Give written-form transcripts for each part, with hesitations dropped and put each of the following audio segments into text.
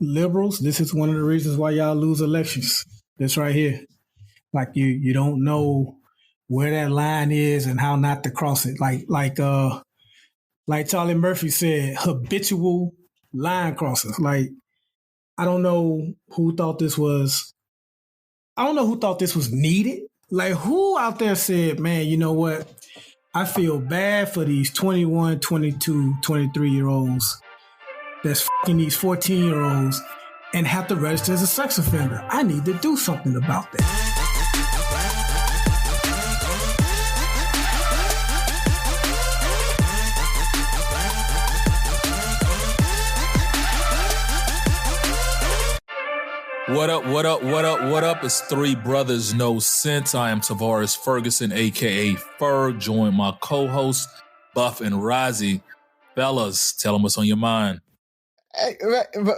liberals, this is one of the reasons why y'all lose elections. This right here. Like you don't know where that line is and how not to cross it. Like Charlie Murphy said, habitual line crossers. Like, I don't know who thought this was needed. Like, who out there said, man, you know what? I feel bad for these 21, 22, 23-year-olds that's fucking these 14-year-olds and have to register as a sex offender. I need to do something about that. What up? It's Three Brothers No Sense. I am Tavares Ferguson, a.k.a. Ferg, joined my co-hosts, Buff and Rozzy. Fellas, tell them what's on your mind. Hey,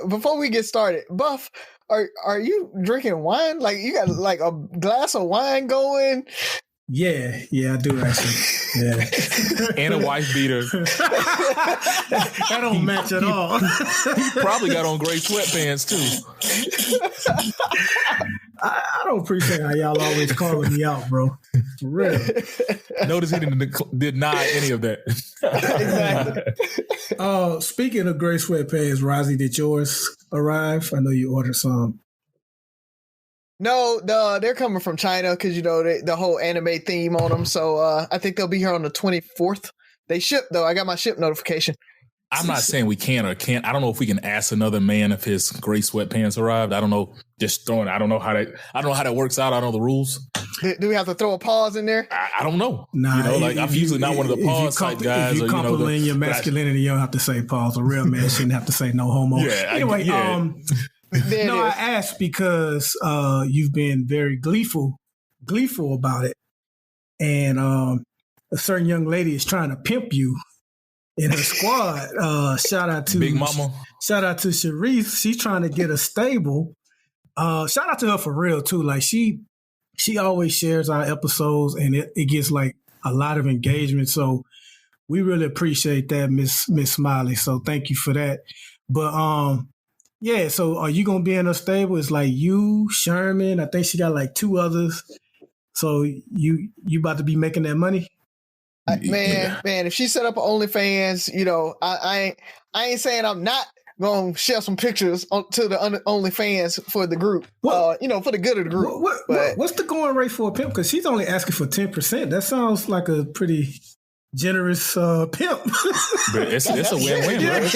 before we get started, Buff, are you drinking wine? Like, you got like a glass of wine going? Yeah, I do actually. Yeah. And a wife beater. That don't match at all. He probably got on gray sweatpants too. I don't appreciate how y'all always calling me out, bro. For real. Notice he didn't deny any of that. Exactly. Speaking of gray sweatpants, Rozzy, did yours arrive? I know you ordered some. No, they're coming from China because, you know, the whole anime theme on them. So I think they'll be here on the 24th. They ship, though. I got my ship notification. I'm not saying we can or can't. I don't know if we can ask another man if his gray sweatpants arrived. I don't know. Just throwing. I don't know how that works out. I don't know the rules. Do we have to throw a pause in there? I don't know. Nah, you know, like I'm usually not one of the pause type guys. If you compliment your masculinity, you don't have to say pause. A real man shouldn't have to say no homo. Yeah, anyway, No, I asked because you've been very gleeful about it, and a certain young lady is trying to pimp you in her squad. Shout out to Big Mama. Shout out to Sharice. She's trying to get a stable. Shout out to her for real too. Like she always shares our episodes, and it gets like a lot of engagement. So we really appreciate that, Miss Smiley. So thank you for that. But yeah, so are you gonna be in a stable? It's like you, Sherman. I think she got like two others. So you about to be making that money? Man, if she set up an OnlyFans, you know, I ain't saying I'm not gonna share some pictures to the OnlyFans for the group. You know, for the good of the group. What's the going rate for a pimp? Because she's only asking for 10%. That sounds like a pretty generous pimp. But it's a win-win, bro.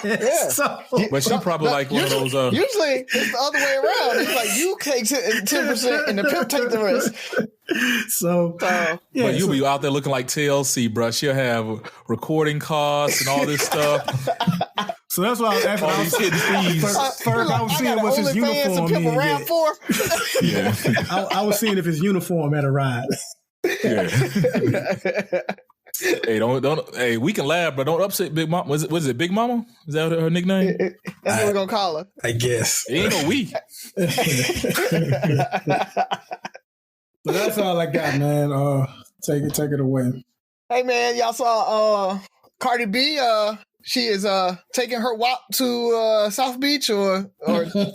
Yeah. So, but she probably like one of those. Usually it's the other way around. It's like you take 10% and the pimp take the rest. So but you'll be out there looking like TLC, bro. She'll have recording costs and all this stuff. So that's why I was asking. All these hidden fees. First, I was seeing what his uniform is. Yeah. I was seeing if his uniform had arrived. Yeah. Hey, don't. Hey, we can laugh, but don't upset Big Mama. Was it Big Mama? Is that her nickname? That's what we're gonna call her. I guess. It ain't no we. So that's all I got, man. Take it away. Hey, man, y'all saw Cardi B. She is taking her walk to South Beach or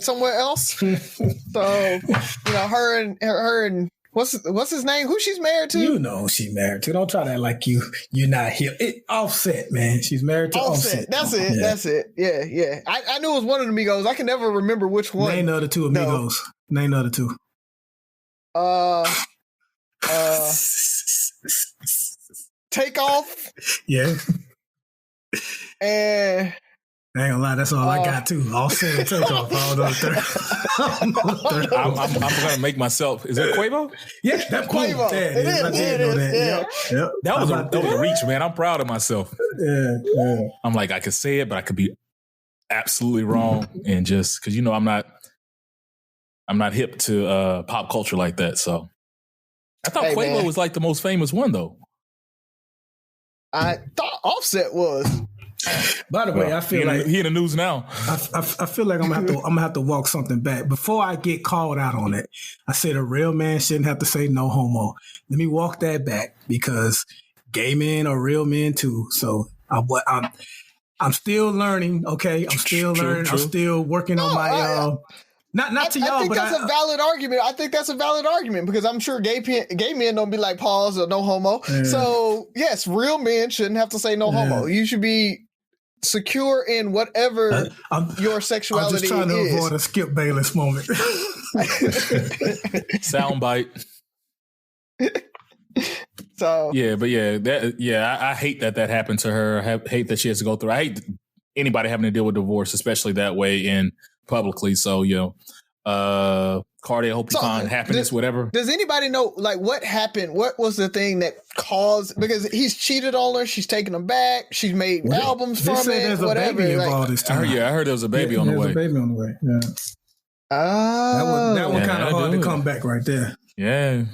somewhere else. So you know, her and what's his name? Who she's married to? You know who she's married to. Don't try to act like you're not here. Offset, man. She's married to Offset. That's it. Yeah. That's it. Yeah. I knew it was one of the Migos. I can never remember which one. Name the other two amigos. No. Name the other two. Takeoff. Yeah. And I ain't gonna lie, that's all I got too. Offset and Takeoff. I don't know the third. I'm gonna make myself. Is that Quavo? Yeah, that's Quavo. It is. I did know that. Yep. That was a reach, man. I'm proud of myself. Yeah. I'm like, I could say it, but I could be absolutely wrong, and just because you know I'm not hip to pop culture like that. So I thought Quavo was like the most famous one, though. I thought Offset was. By the way, I feel like he in the news now. I feel like I'm gonna have to walk something back before I get called out on it. I said a real man shouldn't have to say no homo. Let me walk that back because gay men are real men too. So I I'm still learning. Okay, I'm still learning. True. I'm still working on my. Not to y'all, I think but that's a valid argument. I think that's a valid argument because I'm sure gay men don't be like pause or no homo. Yeah. So yes, real men shouldn't have to say no homo. You should be secure in whatever your sexuality is. I'm just trying to avoid a Skip Bayless moment. Soundbite. So I hate that happened to her. I hate that she has to go through. I hate anybody having to deal with divorce, especially that way and publicly. So Cardi, I hope you find happiness, whatever. Does anybody know like what happened? What was the thing that caused? Because he's cheated on her. She's taken him back. She's made albums from it. There's a baby involved this time. I heard there was a baby on the way. There's a baby on the way. Yeah. That one kind of hard to come back right there. Yeah.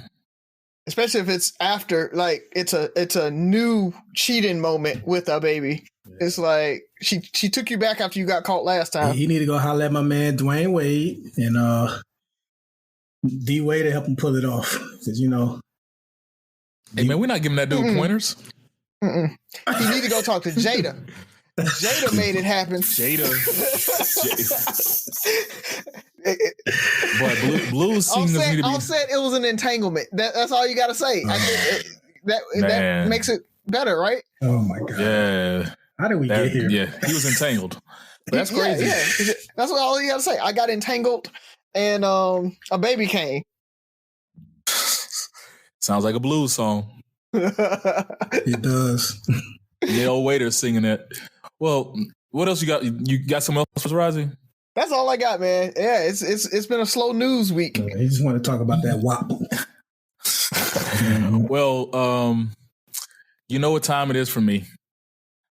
Especially if it's after, like it's a new cheating moment with a baby. It's like she took you back after you got caught last time. He need to go holler at my man Dwayne Wade and D Wade to help him pull it off. Because hey man, we're not giving that dude pointers. He need to go talk to Jada. Jada made it happen. Jada. But blues singers need to be. I'll say it was an entanglement. That's all you got to say. That makes it better, right? Oh my god! Yeah. How did we get here? Yeah, he was entangled. But that's crazy. Yeah. That's all you got to say. I got entangled, and a baby came. Sounds like a blues song. It does. Neil Waiter singing it. Well, what else you got? You got something else, Rozzy? That's all I got, man. Yeah, it's been a slow news week. He just want to talk about that WAP. Well, you know what time it is for me.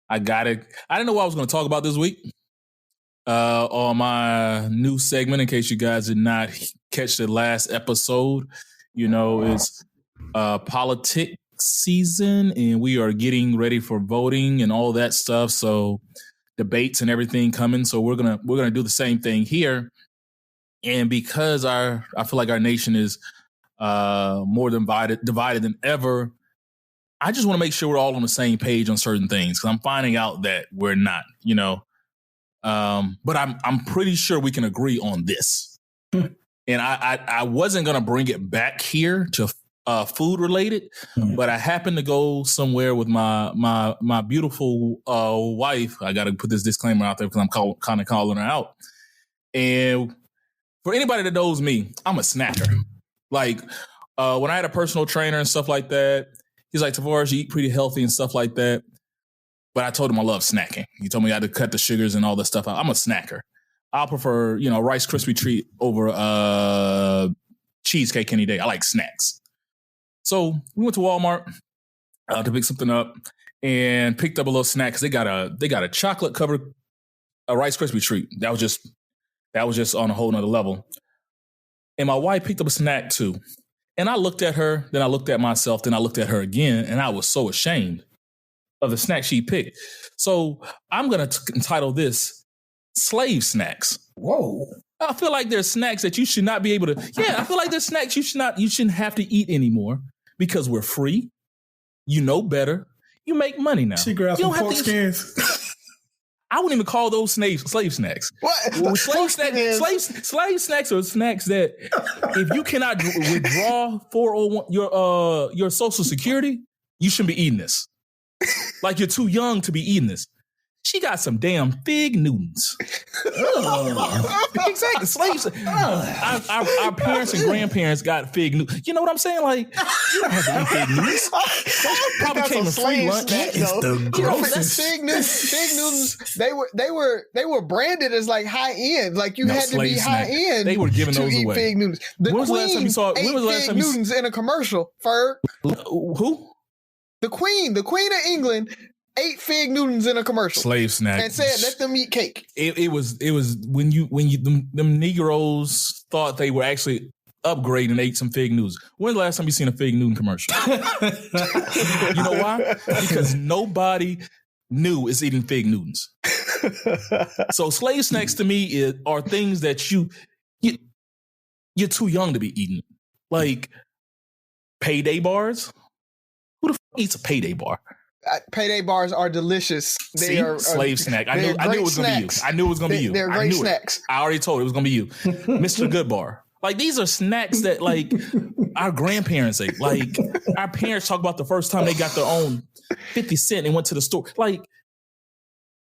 I didn't know what I was going to talk about this week on my new segment. In case you guys did not catch the last episode, it's politics season, and we are getting ready for voting and all that stuff. So debates and everything coming. So we're gonna do the same thing here. And because I feel like our nation is more divided than ever, I just want to make sure we're all on the same page on certain things, because I'm finding out that we're not, but I'm pretty sure we can agree on this. And I wasn't going to bring it back here to food related, but I happened to go somewhere with my beautiful wife. I got to put this disclaimer out there because I'm kind of calling her out. And for anybody that knows me, I'm a snacker. Like when I had a personal trainer and stuff like that, he's like, Tavares, you eat pretty healthy and stuff like that. But I told him I love snacking. He told me I had to cut the sugars and all that stuff out. I'm a snacker. I'll prefer, Rice Krispie treat over cheesecake any day. I like snacks. So we went to Walmart to pick something up and picked up a little snack because they got a chocolate covered Rice Krispie treat. That was just on a whole nother level. And my wife picked up a snack too. And I looked at her, then I looked at myself, then I looked at her again, and I was so ashamed of the snack she picked. So I'm going to entitle this Slave Snacks. Whoa. I feel like there's snacks that you should not be able to. Yeah, I feel like there's snacks you shouldn't have to eat anymore because we're free. You know better. You make money now. She grabbed some pork skins. I wouldn't even call those slave snacks. What? Slave snacks are snacks that if you cannot withdraw 401 your Social Security, you shouldn't be eating this. Like you're too young to be eating this. She got some damn Fig Newtons. Exactly. Slaves. Our parents and grandparents got Fig Newtons. You know what I'm saying? Like, you don't have to eat Fig Newtons. Probably came in free lunch. It's the grossest. Fig Newtons, they were branded as like high end. Like you had to be high end. They were giving those away. Fig Newtons. When was the last time you saw Fig Newtons in a commercial? Ferg. Who? The Queen of England ate Fig Newtons in a commercial. Slave snack. And said, let them eat cake. It was when them Negroes thought they were actually upgrading and ate some Fig Newtons. When's the last time you seen a Fig Newton commercial? You know why? Because nobody new is eating Fig Newtons. So slave snacks to me are things that you're too young to be eating. Like payday bars. Who the fuck eats a payday bar? Payday bars are delicious. They are slave snack. I knew it was going to be you. I knew it was going to be you. They're great snacks. I already told it was going to be you. Mr. Good Bar. Like, these are snacks that, like, our grandparents ate. Like, our parents talk about the first time they got their own 50 cent and went to the store. Like,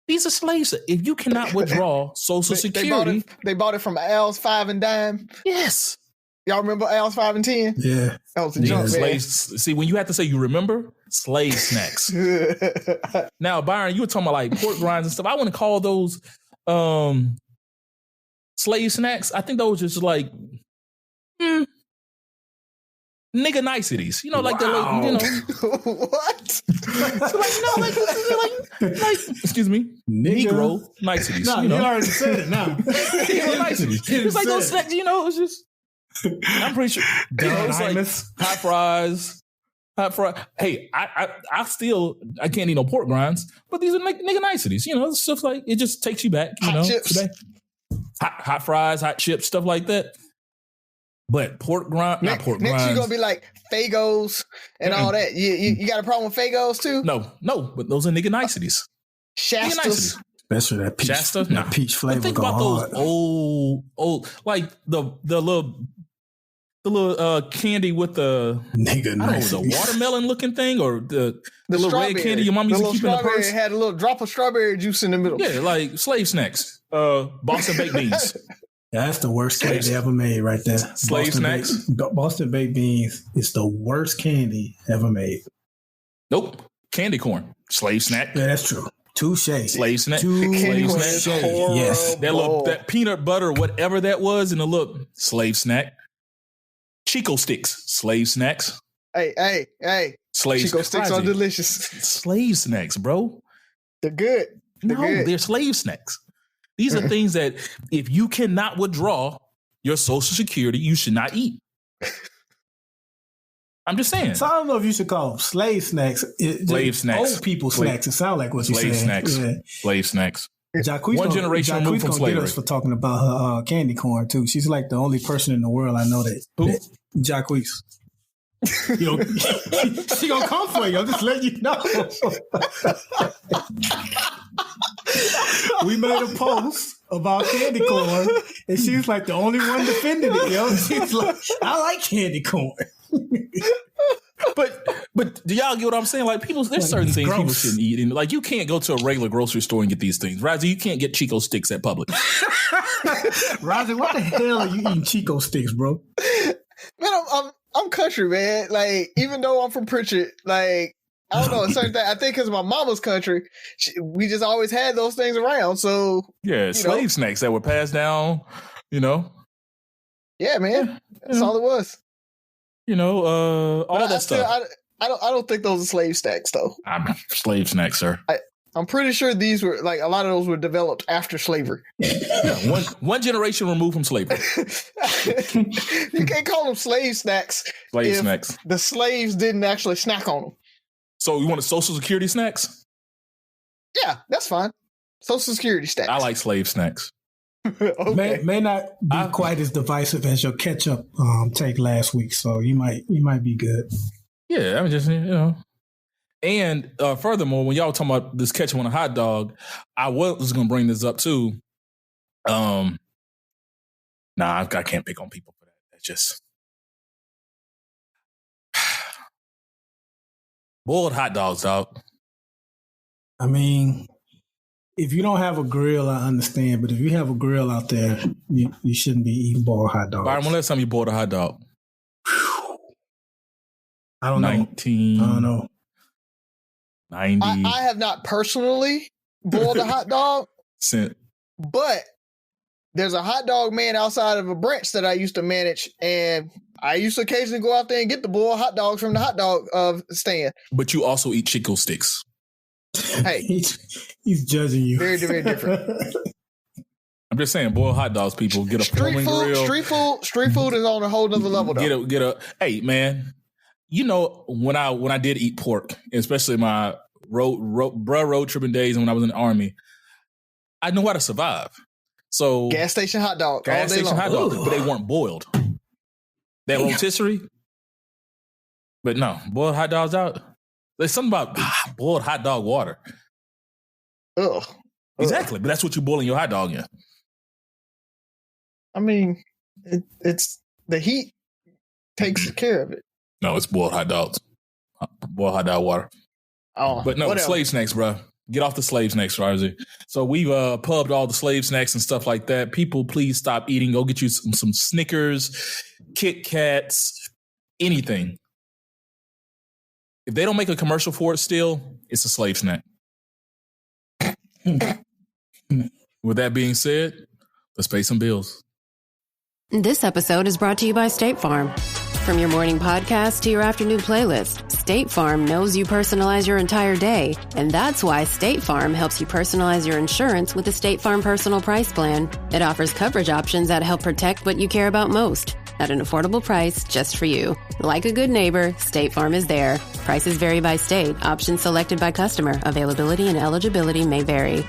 these are slaves. If you cannot withdraw Social Security. They bought it from Al's 5 and dime. Yes. Y'all remember Al's 5 and 10? Yeah. That was a jump, slaves. See, when you have to say you remember, slave snacks. Now, Byron, you were talking about like pork grinds and stuff. I wouldn't call those slave snacks. I think those just like nigga niceties. You know, like wow. the, What? So like excuse me, Negro niceties. No, you already said it now. Negro niceties. It's like those snacks, you know, it's just, I'm pretty sure. It's like hot fries. Hey, I can't eat no pork grinds, but these are nigga niceties. You know, stuff like, it just takes you back, you know, today. Hot fries, hot chips, stuff like that. But pork grinds. Next you're gonna be like Fagos and all that. You got a problem with Fagos too? No, but those are nigga niceties. Shastas. Especially that peach, Shasta? that peach flavor. But think about those old, like the little candy with the nigga nice. The watermelon looking thing, or the little red candy your mom used to keep in the purse. Had a little drop of strawberry juice in the middle. Yeah, like slave snacks. Boston baked beans. Yeah, that's the worst candy ever made right there. Slave snacks. Boston baked beans is the worst candy ever made. Nope. Candy corn. Slave snack. Yeah, that's true. Touche. Slave snack. Slave snack. Yes. That peanut butter, whatever that was, and a look, slave snack. Chico sticks. Slave snacks. Hey. Slave Chico sticks are delicious. Slave snacks, bro. They're good. They're slave snacks. These are things that if you cannot withdraw your Social Security, you should not eat. I'm just saying. So I don't know if you should call them slave snacks. Slave snacks. Old people snacks. It sounds like what you're saying. Snacks. Yeah. Slave snacks. One generation removed from slavery. Get us for talking about her candy corn too. She's like the only person in the world I know that. Who? Jacquees. You know, she gonna come for you. I'm just letting you know. We made a post about candy corn, and she's like the only one defending it. Yo, she's like, I like candy corn. But do y'all get what I'm saying? Like, there's certain things people shouldn't eat. And like, you can't go to a regular grocery store and get these things. Razi, you can't get Chico sticks at Publix. Razi, what the hell are you eating Chico sticks, bro? Man, I'm country, man. Like, even though I'm from Pritchard, like, I don't know, a certain thing. I think because my mama's country, we just always had those things around. So yeah, slave snacks that were passed down. You know. Yeah, man. That's all it was. You know, all that stuff. I don't think those are slave snacks, though. Slave snacks, sir. I'm pretty sure these were, like, a lot of those were developed after slavery. Yeah, one generation removed from slavery. You can't call them slave snacks. Slave snacks. The slaves didn't actually snack on them. So you want a Social Security snacks? Yeah, that's fine. Social Security snacks. I like slave snacks. Okay. May not be quite as divisive as your ketchup take last week, so you might be good. Yeah, I mean, just, you know. And furthermore, when y'all were talking about this ketchup on a hot dog, I was going to bring this up too. I can't pick on people for that. That's just boiled hot dogs, dog. I mean, if you don't have a grill, I understand. But if you have a grill out there, you shouldn't be eating boiled hot dogs. Byron, when last time you boiled a hot dog? I don't know. I don't know. 90. I have not personally boiled a hot dog, but there's a hot dog man outside of a branch that I used to manage, and I used to occasionally go out there and get the boiled hot dogs from the hot dog stand. But you also eat Chico sticks. Hey, he's judging you. Very, very different. I'm just saying, boiled hot dogs, people get a Foreman grill. Street food is on a whole nother level, though. Hey, man. You know, when I did eat pork, especially my road tripping days and when I was in the Army, I knew how to survive. So gas station hot dog, but they weren't boiled. That rotisserie, but no, boiled hot dogs out. There's something about boiled hot dog water. Ugh. Exactly, but that's what you're boiling your hot dog in. I mean, it's the heat takes care of it. No, it's boiled hot dogs. Boiled hot dog water. Oh, but no, whatever. slave snacks, bro. Get off the slave snacks, Razi. So we've pubbed all the slave snacks and stuff like that. People, please stop eating. Go get you some Snickers, Kit Kats, anything. If they don't make a commercial for it still, it's a slave snack. With that being said, let's pay some bills. This episode is brought to you by State Farm. From your morning podcast to your afternoon playlist, State Farm knows you personalize your entire day. And that's why State Farm helps you personalize your insurance with the State Farm Personal Price Plan. It offers coverage options that help protect what you care about most at an affordable price just for you. Like a good neighbor, State Farm is there. Prices vary by state. Options selected by customer. Availability and eligibility may vary.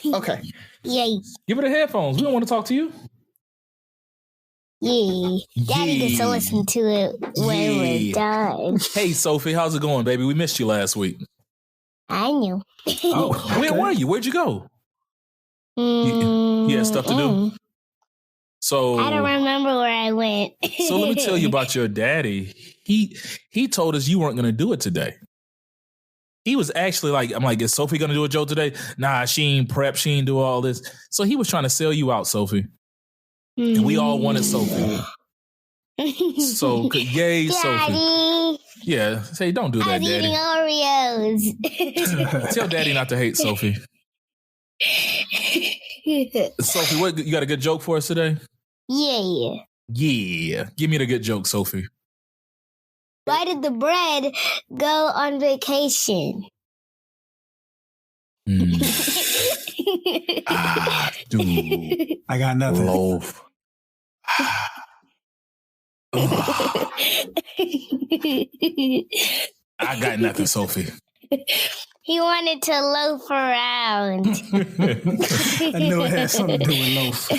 Okay. Yay. Give her the headphones. We don't want to talk to you. Yay. Daddy gets to listen to it when we're done. Hey, Sophie, how's it going, baby? We missed you last week. I knew. Oh, where were you? Where'd you go? You had stuff to do? So I don't remember where I went. So let me tell you about your daddy. He told us you weren't going to do it today. He was actually like, I'm like, is Sophie going to do a joke today? Nah, she ain't prep. She ain't do all this. So he was trying to sell you out, Sophie. And we all wanted Sophie. So, yay, Daddy. Sophie. Yeah, say, don't do that, I'm Daddy. eating Oreos. Tell Daddy not to hate Sophie. Sophie, what you got a good joke for us today? Yeah. Yeah. Give me the good joke, Sophie. Why did the bread go on vacation? Dude. I got nothing. Loaf. I got nothing, Sophie. He wanted to loaf around. I knew it had something to do with loaf.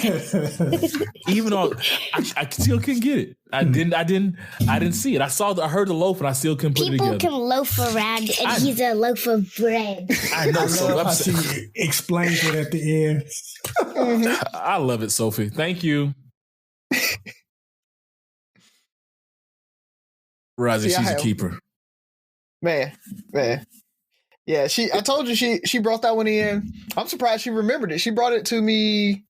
Even though I still couldn't get it. I didn't see it. I heard the loaf and I still couldn't put it People together. can loaf around and he's a loaf of bread. I know, I so love how she explains it at the end. I love it, Sophie. Thank you. Razi, she's a keeper. Man. Yeah, I told you she brought that one in. I'm surprised she remembered it. She brought it to me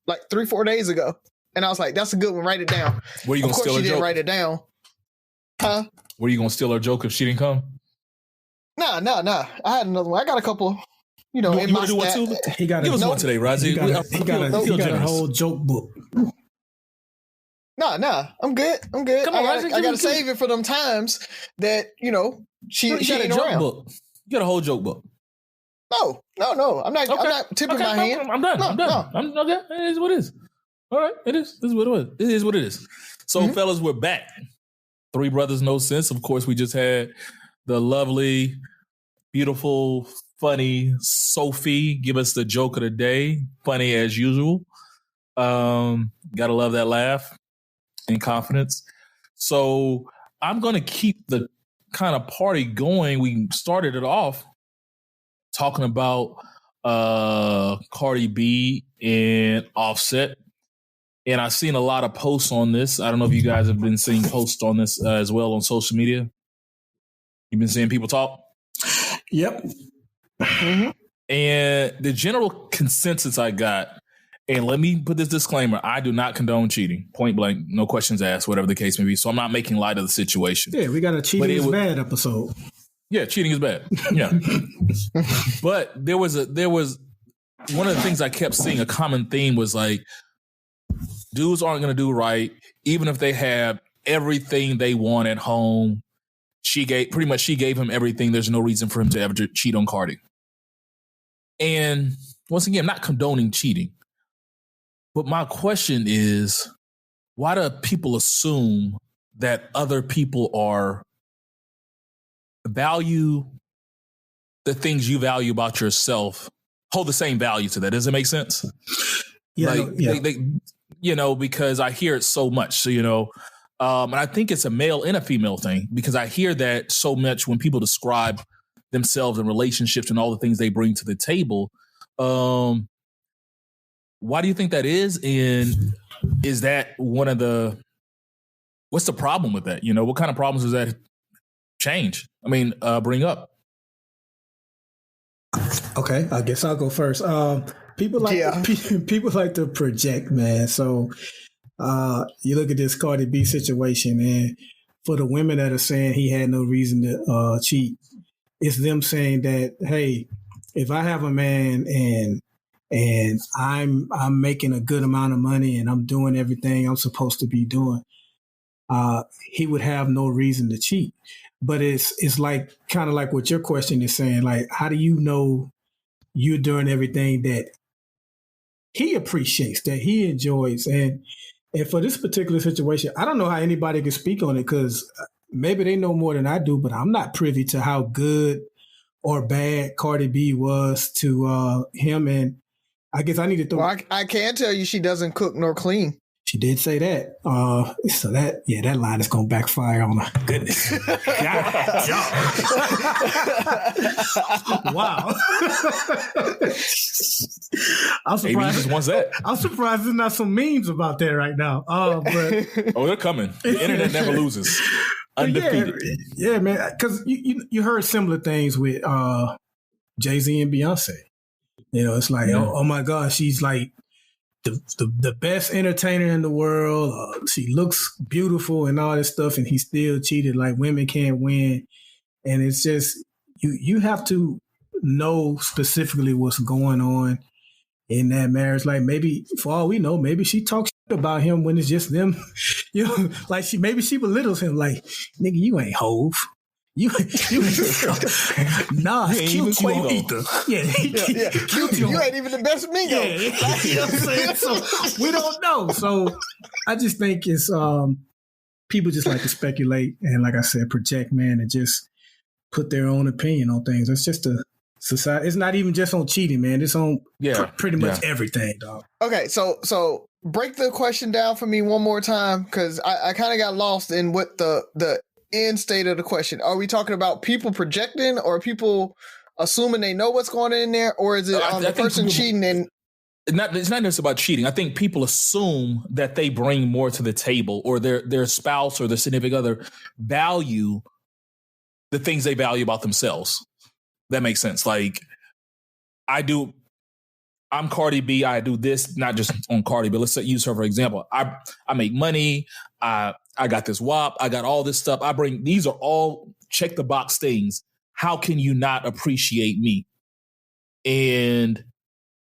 like 3-4 days ago. And I was like, that's a good one. Write it down. Were you going to steal her she didn't joke? write it down. Huh? Were you going to steal her joke if she didn't come? Nah. I had another one. I got a couple, in my do one too? He got Give us a, one today, Razi. he got a whole joke book. Nah. I'm good. Come on, Razi. I got to save it for them times that, she got a ain't joke around. book. You got a whole joke book. No. I'm not tipping my hand. I'm done. No. Okay. It is what it is. All right. It is. This is what it is. It is what it is. So, fellas, we're back. Three Brothers No Sense. Of course, we just had the lovely, beautiful, funny Sophie give us the joke of the day. Funny as usual. Gotta love that laugh and confidence. So I'm going to keep the kind of party going. We started it off talking about Cardi B and Offset. And I've seen a lot of posts on this. I don't know if you guys have been seeing posts on this as well on social media. You've been seeing people talk? Yep. Mm-hmm. And the general consensus I got, and let me put this disclaimer, I do not condone cheating. Point blank, no questions asked, whatever the case may be. So I'm not making light of the situation. Yeah, we got a cheating is bad episode. Yeah, cheating is bad. Yeah. But there was one of the things I kept seeing, a common theme was like, dudes aren't going to do right, even if they have everything they want at home. She gave him everything. There's no reason for him to ever cheat on Cardi. And once again, I'm not condoning cheating. But my question is, why do people assume that other people value the things you value about yourself, hold the same value to that? Does it make sense? Yeah. Because I hear it so much. So, And I think it's a male and a female thing, because I hear that so much when people describe themselves in relationships and all the things they bring to the table. Why do you think that is? And is that one of what's the problem with that? What kind of problems does that bring up? Okay, I guess I'll go first. People like to project, man. So you look at this Cardi B situation, and for the women that are saying he had no reason to cheat, it's them saying that, hey, if I have a man and I'm making a good amount of money and I'm doing everything I'm supposed to be doing, he would have no reason to cheat. But it's like kind of like what your question is saying. Like, how do you know you're doing everything that he appreciates, that he enjoys? And for this particular situation, I don't know how anybody can speak on it, because maybe they know more than I do, but I'm not privy to how good or bad Cardi B was to him. And I guess I need to throw. Well, I can tell you she doesn't cook nor clean. She did say that. So that line is going to backfire on her. Goodness. Wow. I'm surprised. Maybe he just wants that. I'm surprised there's not some memes about that right now. But they're coming. The internet never loses. Undefeated. Yeah, man. Because you heard similar things with Jay-Z and Beyonce. It's like, oh my God, she's like the best entertainer in the world. She looks beautiful and all this stuff, and he still cheated. Like, women can't win. And it's just, you have to know specifically what's going on in that marriage. Like, maybe, for all we know, maybe she talks about him when it's just them. Like maybe she belittles him. Like, nigga, you ain't Hove. You nah, you ain't even Quavo. Either. Yeah. You ain't even the best Mingo. Yeah. You know what I'm saying? So we don't know. So I just think it's people just like to speculate and, like I said, project, man, and just put their own opinion on things. It's just a society. It's not even just on cheating, man. It's on pretty much everything, dog. Okay, so break the question down for me one more time, because I kind of got lost in what the end state of the question. Are we talking about people projecting, or people assuming they know what's going on in there, or is it the person cheating? And it's not necessarily about cheating. I think people assume that they bring more to the table, or their spouse or their significant other value the things they value about themselves. That makes sense. Like, I'm Cardi B. I do this, not just on Cardi, but let's use her for example. I make money. I got this WAP. I got all this stuff. These are all check the box things. How can you not appreciate me? And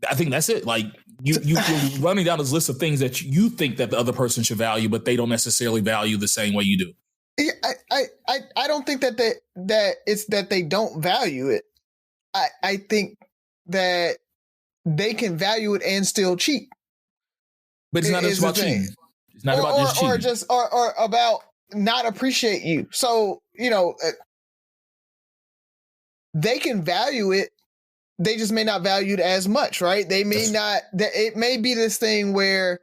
I think that's it. Like, you're running down this list of things that you think that the other person should value, but they don't necessarily value the same way you do. Yeah, I don't think that it's that they don't value it. I think that they can value it and still cheat. But it's not just about cheating. It's not about just cheating. Or about not appreciate you. So, they can value it. They just may not value it as much, right? They may not. It may be this thing where,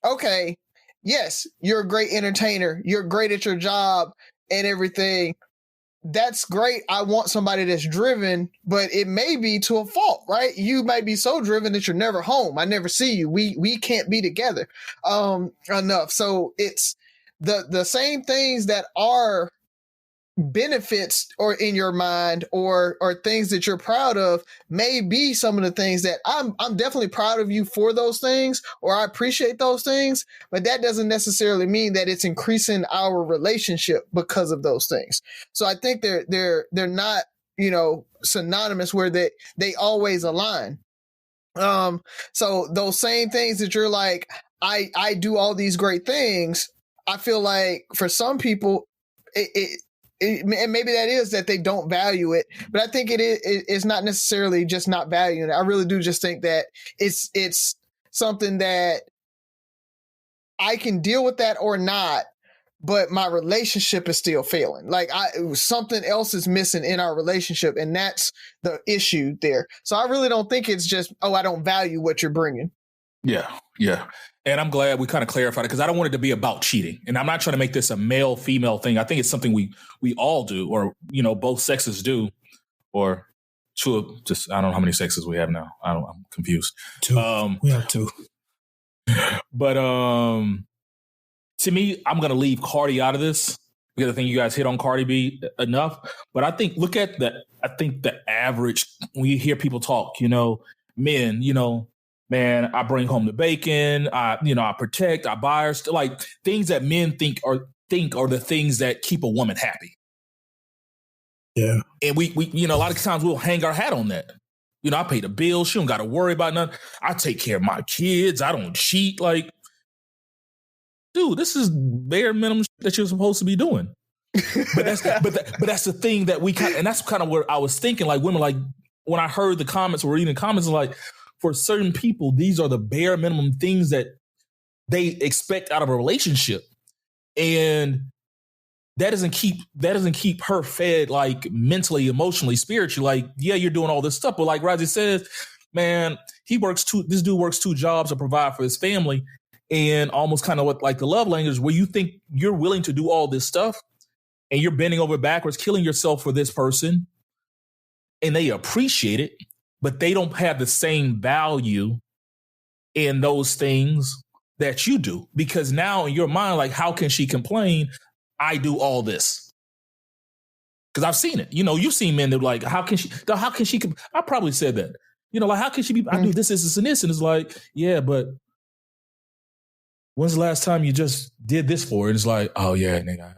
okay, yes, you're a great entertainer. You're great at your job and everything. That's great. I want somebody that's driven, but it may be to a fault, right? You might be so driven that you're never home. I never see you. We can't be together enough. So it's the same things that are benefits or in your mind or things that you're proud of may be some of the things that I'm definitely proud of you for those things, or I appreciate those things, but that doesn't necessarily mean that it's increasing our relationship because of those things. So I think they're not, synonymous where they always align. So those same things that you're like, I do all these great things. I feel like for some people, and maybe that is that they don't value it, but I think it's not necessarily just not valuing it. I really do just think that it's something that I can deal with that or not, but my relationship is still failing. Like something else is missing in our relationship, and that's the issue there. So I really don't think it's just, I don't value what you're bringing. Yeah. And I'm glad we kind of clarified it because I don't want it to be about cheating. And I'm not trying to make this a male-female thing. I think it's something we all do, or, both sexes do, or two. Just I don't know how many sexes we have now. I'm confused. Two. We have two. But to me, I'm going to leave Cardi out of this because I think you guys hit on Cardi B enough. But I think I think the average, when you hear people talk, men, man, I bring home the bacon. I protect. I buy her like things that men think are the things that keep a woman happy. Yeah, and we a lot of times we'll hang our hat on that. I pay the bills. She don't got to worry about nothing. I take care of my kids. I don't cheat. Like, dude, this is bare minimum that you're supposed to be doing. But that's the thing that we and that's kind of where I was thinking. Like women, like when I heard the comments or reading the comments, like. For certain people, these are the bare minimum things that they expect out of a relationship. And that doesn't keep her fed like mentally, emotionally, spiritually. Like, yeah, you're doing all this stuff. But like Razi says, man, this dude works two jobs to provide for his family. And almost kind of what like the love language where you think you're willing to do all this stuff and you're bending over backwards, killing yourself for this person. And they appreciate it. But they don't have the same value in those things that you do. Because now in your mind, like, how can she complain? I do all this. Because I've seen it. You've seen men that are like, how can she, I probably said that. Like, how can she be, I do this, and this. And it's like, yeah, but when's the last time you just did this for her? And it's like, oh, yeah, nigga,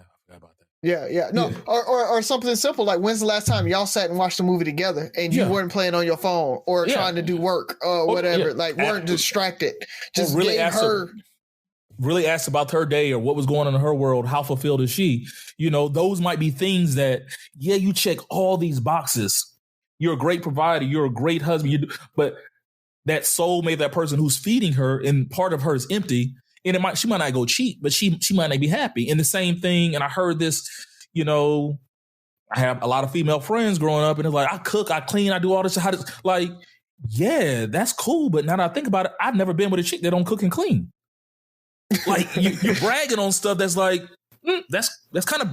Yeah. No, yeah. Or something simple like when's the last time y'all sat and watched a movie together and you weren't playing on your phone or trying to do work or whatever, weren't distracted. Just really asked about her day or what was going on in her world. How fulfilled is she? Those might be things that, you check all these boxes. You're a great provider. You're a great husband. But that soulmate, that person who's feeding her and part of her is empty. And she might not go cheat, but she might not be happy. And the same thing, and I heard this, I have a lot of female friends growing up, and it's like, I cook, I clean, I do all this. Yeah, that's cool. But now that I think about it, I've never been with a chick that don't cook and clean. Like, you're bragging on stuff that's like, that's kind of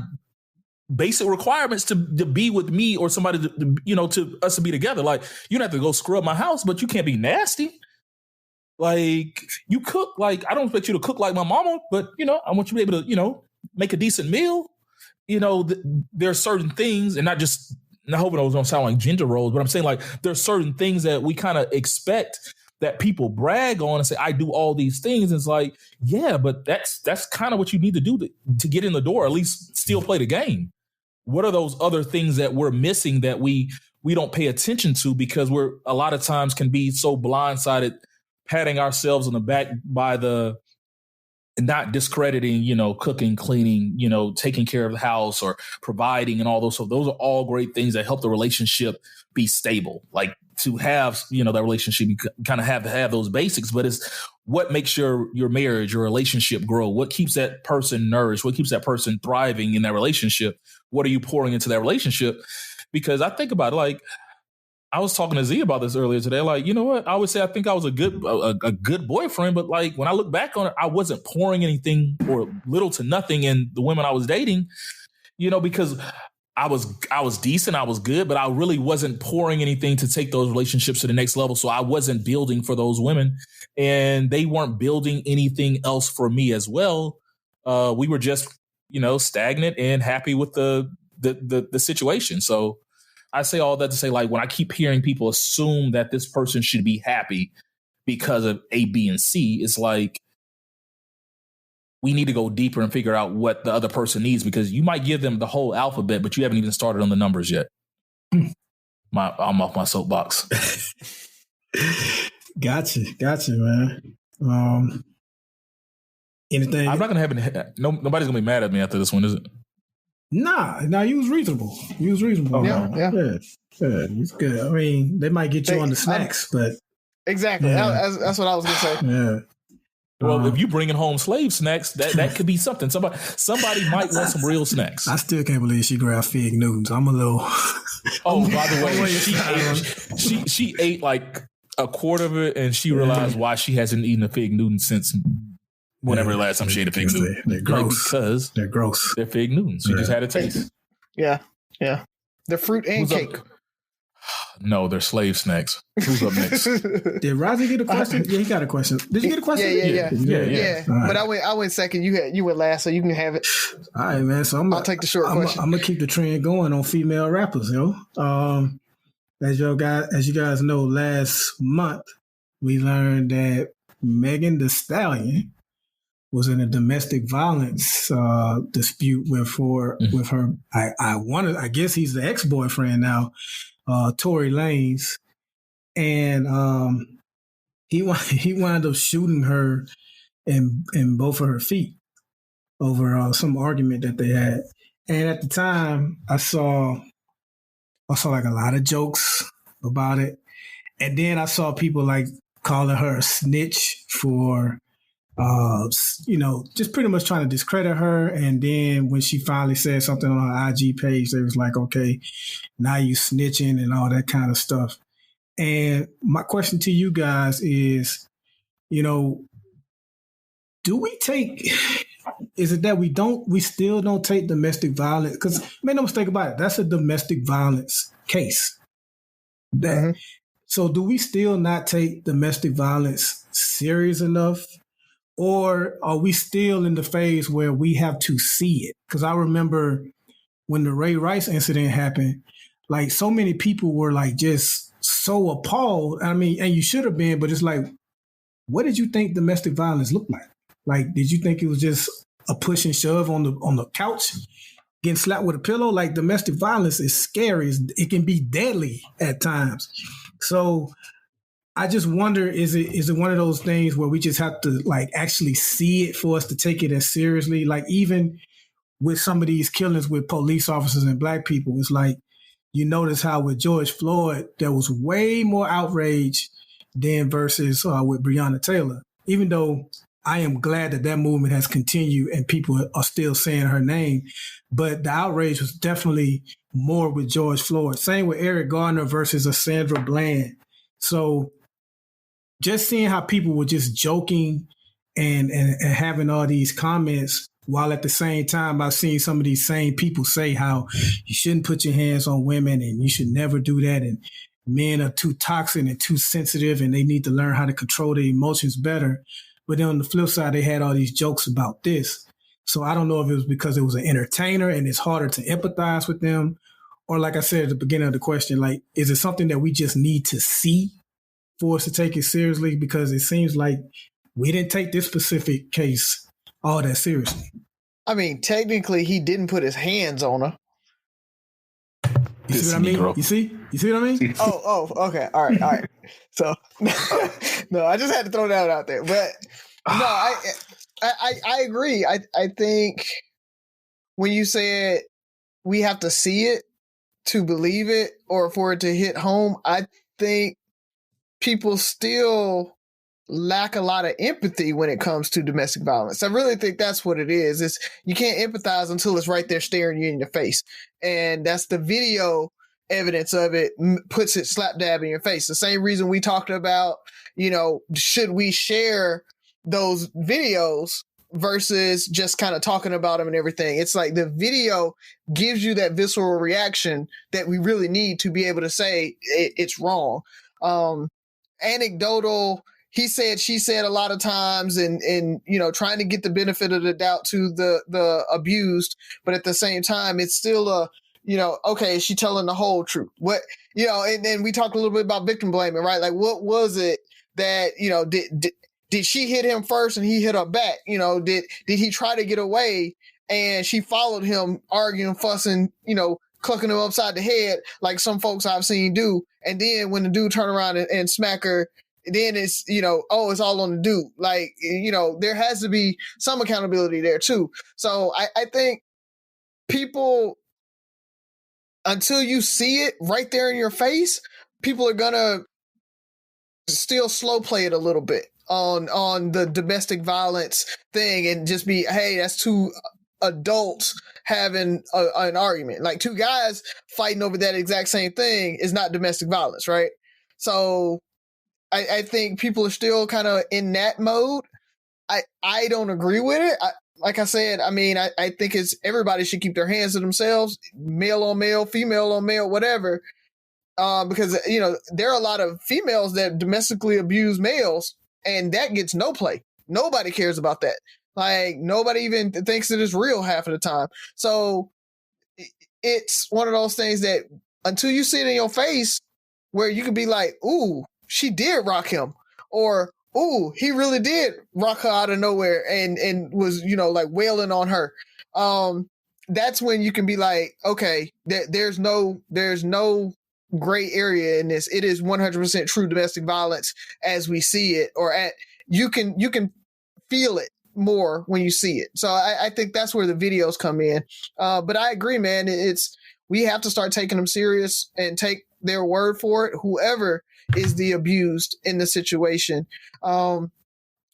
basic requirements to be with me or somebody, to us to be together. Like, you don't have to go scrub my house, but you can't be nasty. Like, you cook, like, I don't expect you to cook like my mama, but, I want you to be able to, make a decent meal. There are certain things, and not just, I hope it don't sound like gender roles, but I'm saying, like, there are certain things that we kind of expect that people brag on and say, I do all these things. And it's like, yeah, but that's kind of what you need to do to get in the door, at least still play the game. What are those other things that we're missing that we don't pay attention to because we're a lot of times can be so blindsided, patting ourselves on the back by the not discrediting, cooking, cleaning, taking care of the house or providing and all those. So those are all great things that help the relationship be stable. Like to have, that relationship, you kind of have to have those basics, but it's what makes your marriage, your relationship grow? What keeps that person nourished? What keeps that person thriving in that relationship? What are you pouring into that relationship? Because I think about it, like, I was talking to Z about this earlier today. Like, you know what? I would say I think I was a good boyfriend, but like when I look back on it, I wasn't pouring anything or little to nothing in the women I was dating, because I was decent, I was good, but I really wasn't pouring anything to take those relationships to the next level. So I wasn't building for those women, and they weren't building anything else for me as well. We were just, stagnant and happy with the situation. So I say all that to say, like, when I keep hearing people assume that this person should be happy because of A, B, and C, it's like we need to go deeper and figure out what the other person needs, because you might give them the whole alphabet, but you haven't even started on the numbers yet. I'm off my soapbox. Gotcha, man. Anything? I'm not gonna have nobody's gonna be mad at me after this one, is it? Nah, you was reasonable. Oh, yeah. It's good. I mean, they might get you on the snacks, but exactly. Yeah. That's what I was gonna say. Yeah. Well, if you bringing home slave snacks, that could be something. Somebody might want some real snacks. I still can't believe she grabbed Fig Newtons. I'm a little. Oh, by the way, she ate like a quarter of it, and she realized why she hasn't eaten a fig Newton since whenever last time she ate a fig Newton. They're gross. Because they're gross. They're fig Newtons. She just had a taste. Yeah. The fruit and cake. No, they're slave snacks. Who's up next? Did Rozzy get a question? Yeah, he got a question. Did you get a question? Yeah. All right. But I went second. You went last, so you can have it. All right, man. So I'll take the short question. I'm gonna keep the trend going on female rappers, yo. As you guys know, last month we learned that Megan Thee Stallion was in a domestic violence dispute with her. I guess he's the ex-boyfriend now, Tory Lanez, and he wound up shooting her in both of her feet over some argument that they had. And at the time, I saw like a lot of jokes about it, and then I saw people like calling her a snitch for, just pretty much trying to discredit her. And then when she finally said something on her IG page, they was like, okay, now you snitching and all that kind of stuff. And my question to you guys is, do we take, is it that we still don't take domestic violence? Because make no mistake about it, that's a domestic violence case. So do we still not take domestic violence serious enough? Or are we still in the phase where we have to see it? Because I remember when the Ray Rice incident happened, like so many people were like just so appalled. I mean, and you should have been, but it's like, what did you think domestic violence looked like? Like, did you think it was just a push and shove on the couch, getting slapped with a pillow? Like, domestic violence is scary. It can be deadly at times. So I just wonder, is it one of those things where we just have to like actually see it for us to take it as seriously? Like even with some of these killings with police officers and black people, it's like, you notice how with George Floyd, there was way more outrage than versus with Breonna Taylor, even though I am glad that movement has continued and people are still saying her name. But the outrage was definitely more with George Floyd. Same with Eric Garner versus a Sandra Bland. So just seeing how people were just joking and having all these comments, while at the same time I've seen some of these same people say how you shouldn't put your hands on women and you should never do that, and men are too toxic and too sensitive and they need to learn how to control their emotions better. But then on the flip side, they had all these jokes about this. So I don't know if it was because it was an entertainer and it's harder to empathize with them, or like I said at the beginning of the question, like, is it something that we just need to see for us to take it seriously? Because it seems like we didn't take this specific case all that seriously. I mean, technically, he didn't put his hands on her. You see what I mean? You see what I mean? Oh, okay. All right. So, no, I just had to throw that out there. But no, I agree. I think when you said we have to see it to believe it or for it to hit home, I think people still lack a lot of empathy when it comes to domestic violence. I really think that's what it is. It's you can't empathize until it's right there staring you in your face. And that's the video evidence of it, puts it slap dab in your face. The same reason we talked about, should we share those videos versus just kind of talking about them and everything. It's like the video gives you that visceral reaction that we really need to be able to say it's wrong. Anecdotal, he said, she said a lot of times, and trying to get the benefit of the doubt to the abused, but at the same time, it's still okay, is she telling the whole truth? What, and then we talked a little bit about victim blaming, right? Like, what was it that, did she hit him first and he hit her back? Did he try to get away and she followed him, arguing, fussing, clucking him upside the head like some folks I've seen do. And then when the dude turned around and smack her, then it's, it's all on the dude. Like, there has to be some accountability there too. So I think people, until you see it right there in your face, people are gonna still slow play it a little bit on the domestic violence thing and just be, hey, that's two adults having an argument. Like two guys fighting over that exact same thing is not domestic violence, right? So I think people are still kind of in that mode. I don't agree with it. Like I said, I mean, I think everybody should keep their hands to themselves, male on male, female on male, whatever. Because, you know, there are a lot of females that domestically abuse males, and that gets no play. Nobody cares about that. Like, nobody even thinks that it's real half of the time. So it's one of those things that until you see it in your face, where you can be like, ooh, she did rock him, or ooh, he really did rock her out of nowhere and was, you know, like wailing on her. That's when you can be like, okay, there's no gray area in this. It is 100% true domestic violence as we see it, or you can feel it more when you see it. So I think that's where the videos come in. But I agree, man. We have to start taking them serious and take their word for it, whoever is the abused in the situation. Because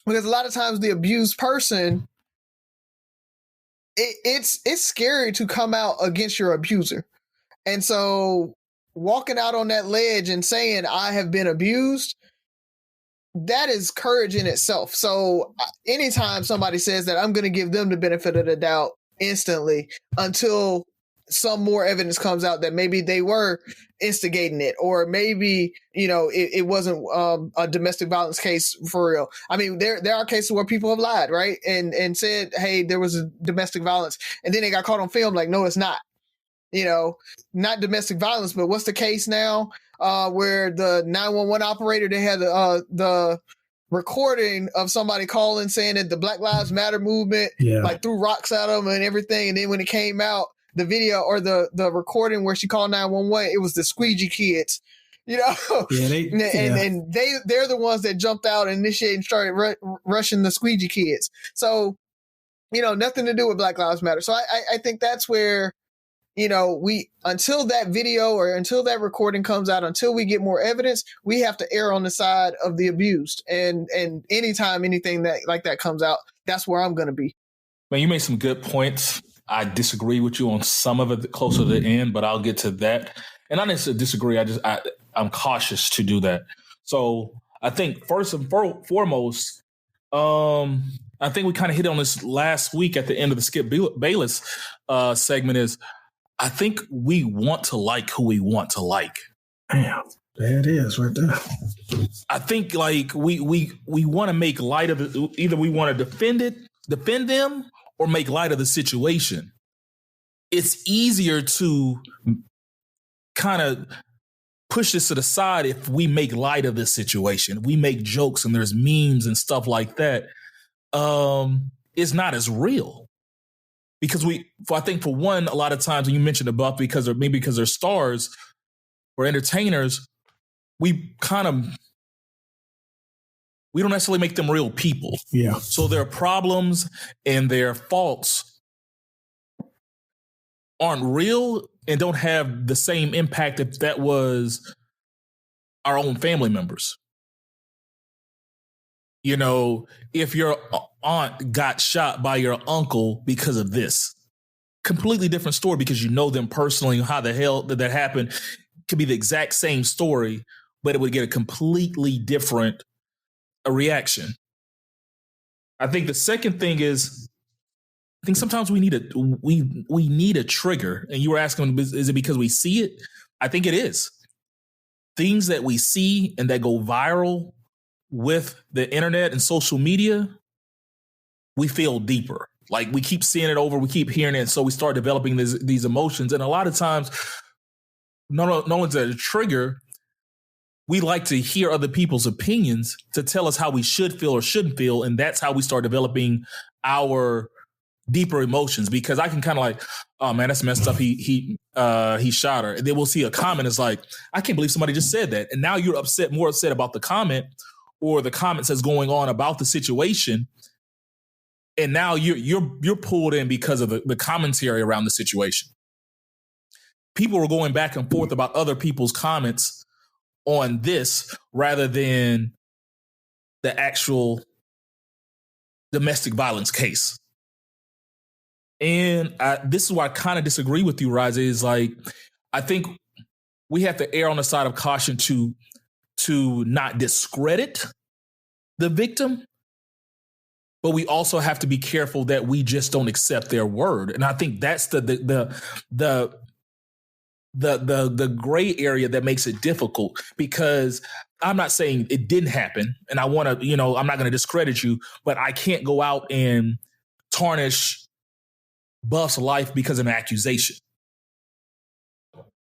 a lot of times the abused person, it's scary to come out against your abuser. And so walking out on that ledge and saying, I have been abused, that is courage in itself. So anytime somebody says that, I'm going to give them the benefit of the doubt instantly until some more evidence comes out that maybe they were instigating it, or maybe, you know, it wasn't a domestic violence case for real. I mean, there are cases where people have lied, right? And said, hey, there was a domestic violence. And then they got caught on film like, no, it's not. You know, not domestic violence, but what's the case now where the 911 operator, they had the recording of somebody calling saying that the Black Lives Matter movement like threw rocks at them and everything. And then when it came out, the video or the recording where she called 911, it was the squeegee kids, you know, and they're the ones that jumped out and initiated and started rushing the squeegee kids. So, you know, nothing to do with Black Lives Matter. So I think that's where, you know, until that video or until that recording comes out, until we get more evidence, we have to err on the side of the abused. And anytime anything that like that comes out, that's where I'm going to be. Man, you made some good points. I disagree with you on some of it closer to the end, but I'll get to that. And I didn't disagree. I'm cautious to do that. So I think first and foremost, I think we kind of hit on this last week at the end of the Skip Bayless segment is I think we want to like who we want to like. Damn, there it is right there. I think like we want to make light of it. Either we want to defend them, or make light of the situation. It's easier to kind of push this to the side if we make light of this situation. We make jokes and there's memes and stuff like that. It's not as real. Because I think for one, a lot of times when you mention the Buff, because they're stars or entertainers, we don't necessarily make them real people. Yeah. So their problems and their faults aren't real and don't have the same impact if that was our own family members. You know, if your aunt got shot by your uncle because of this, completely different story because you know them personally. How the hell did that happen? Could be the exact same story, but it would get a completely different reaction. I think the second thing is, I think sometimes we need a trigger. And you were asking, is it because we see it? I think it is. Things that we see and that go viral with the internet and social media, we feel deeper. Like we keep seeing it over, we keep hearing it, so we start developing these emotions. And a lot of times, no one's a trigger. We like to hear other people's opinions to tell us how we should feel or shouldn't feel. And that's how we start developing our deeper emotions, because I can kind of like, oh man, that's messed up. He shot her. And then we'll see a comment. It's like, I can't believe somebody just said that. And now you're more upset about the comment or the comments that's going on about the situation. And now you're pulled in because of the commentary around the situation. People were going back and forth about other people's comments on this rather than the actual domestic violence case. And this is why I kind of disagree with you, Razi, is like, I think we have to err on the side of caution to to not discredit the victim, but we also have to be careful that we just don't accept their word. And I think that's the gray area that makes it difficult, because I'm not saying it didn't happen, and I want to, I'm not going to discredit you, but I can't go out and tarnish Buff's life because of an accusation.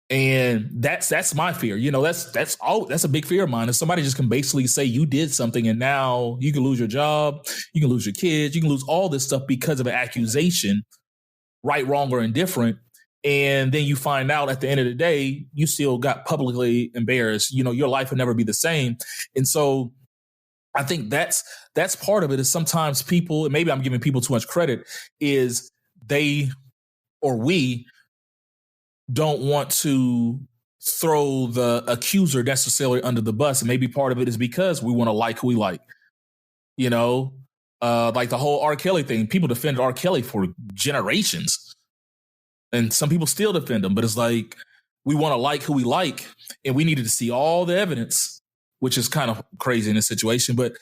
And that's my fear. That's a big fear of mine. If somebody just can basically say you did something and now you can lose your job, you can lose your kids, you can lose all this stuff because of an accusation, right, wrong, or indifferent. And then you find out at the end of the day, you still got publicly embarrassed. Your life will never be the same. And so I think that's part of it, is sometimes people, and maybe I'm giving people too much credit, is they or we don't want to throw the accuser necessarily under the bus. And maybe part of it is because we want to like who we like. Like the whole R. Kelly thing. People defended R. Kelly for generations. And some people still defend him. But it's like, we want to like who we like. And we needed to see all the evidence, which is kind of crazy in this situation. But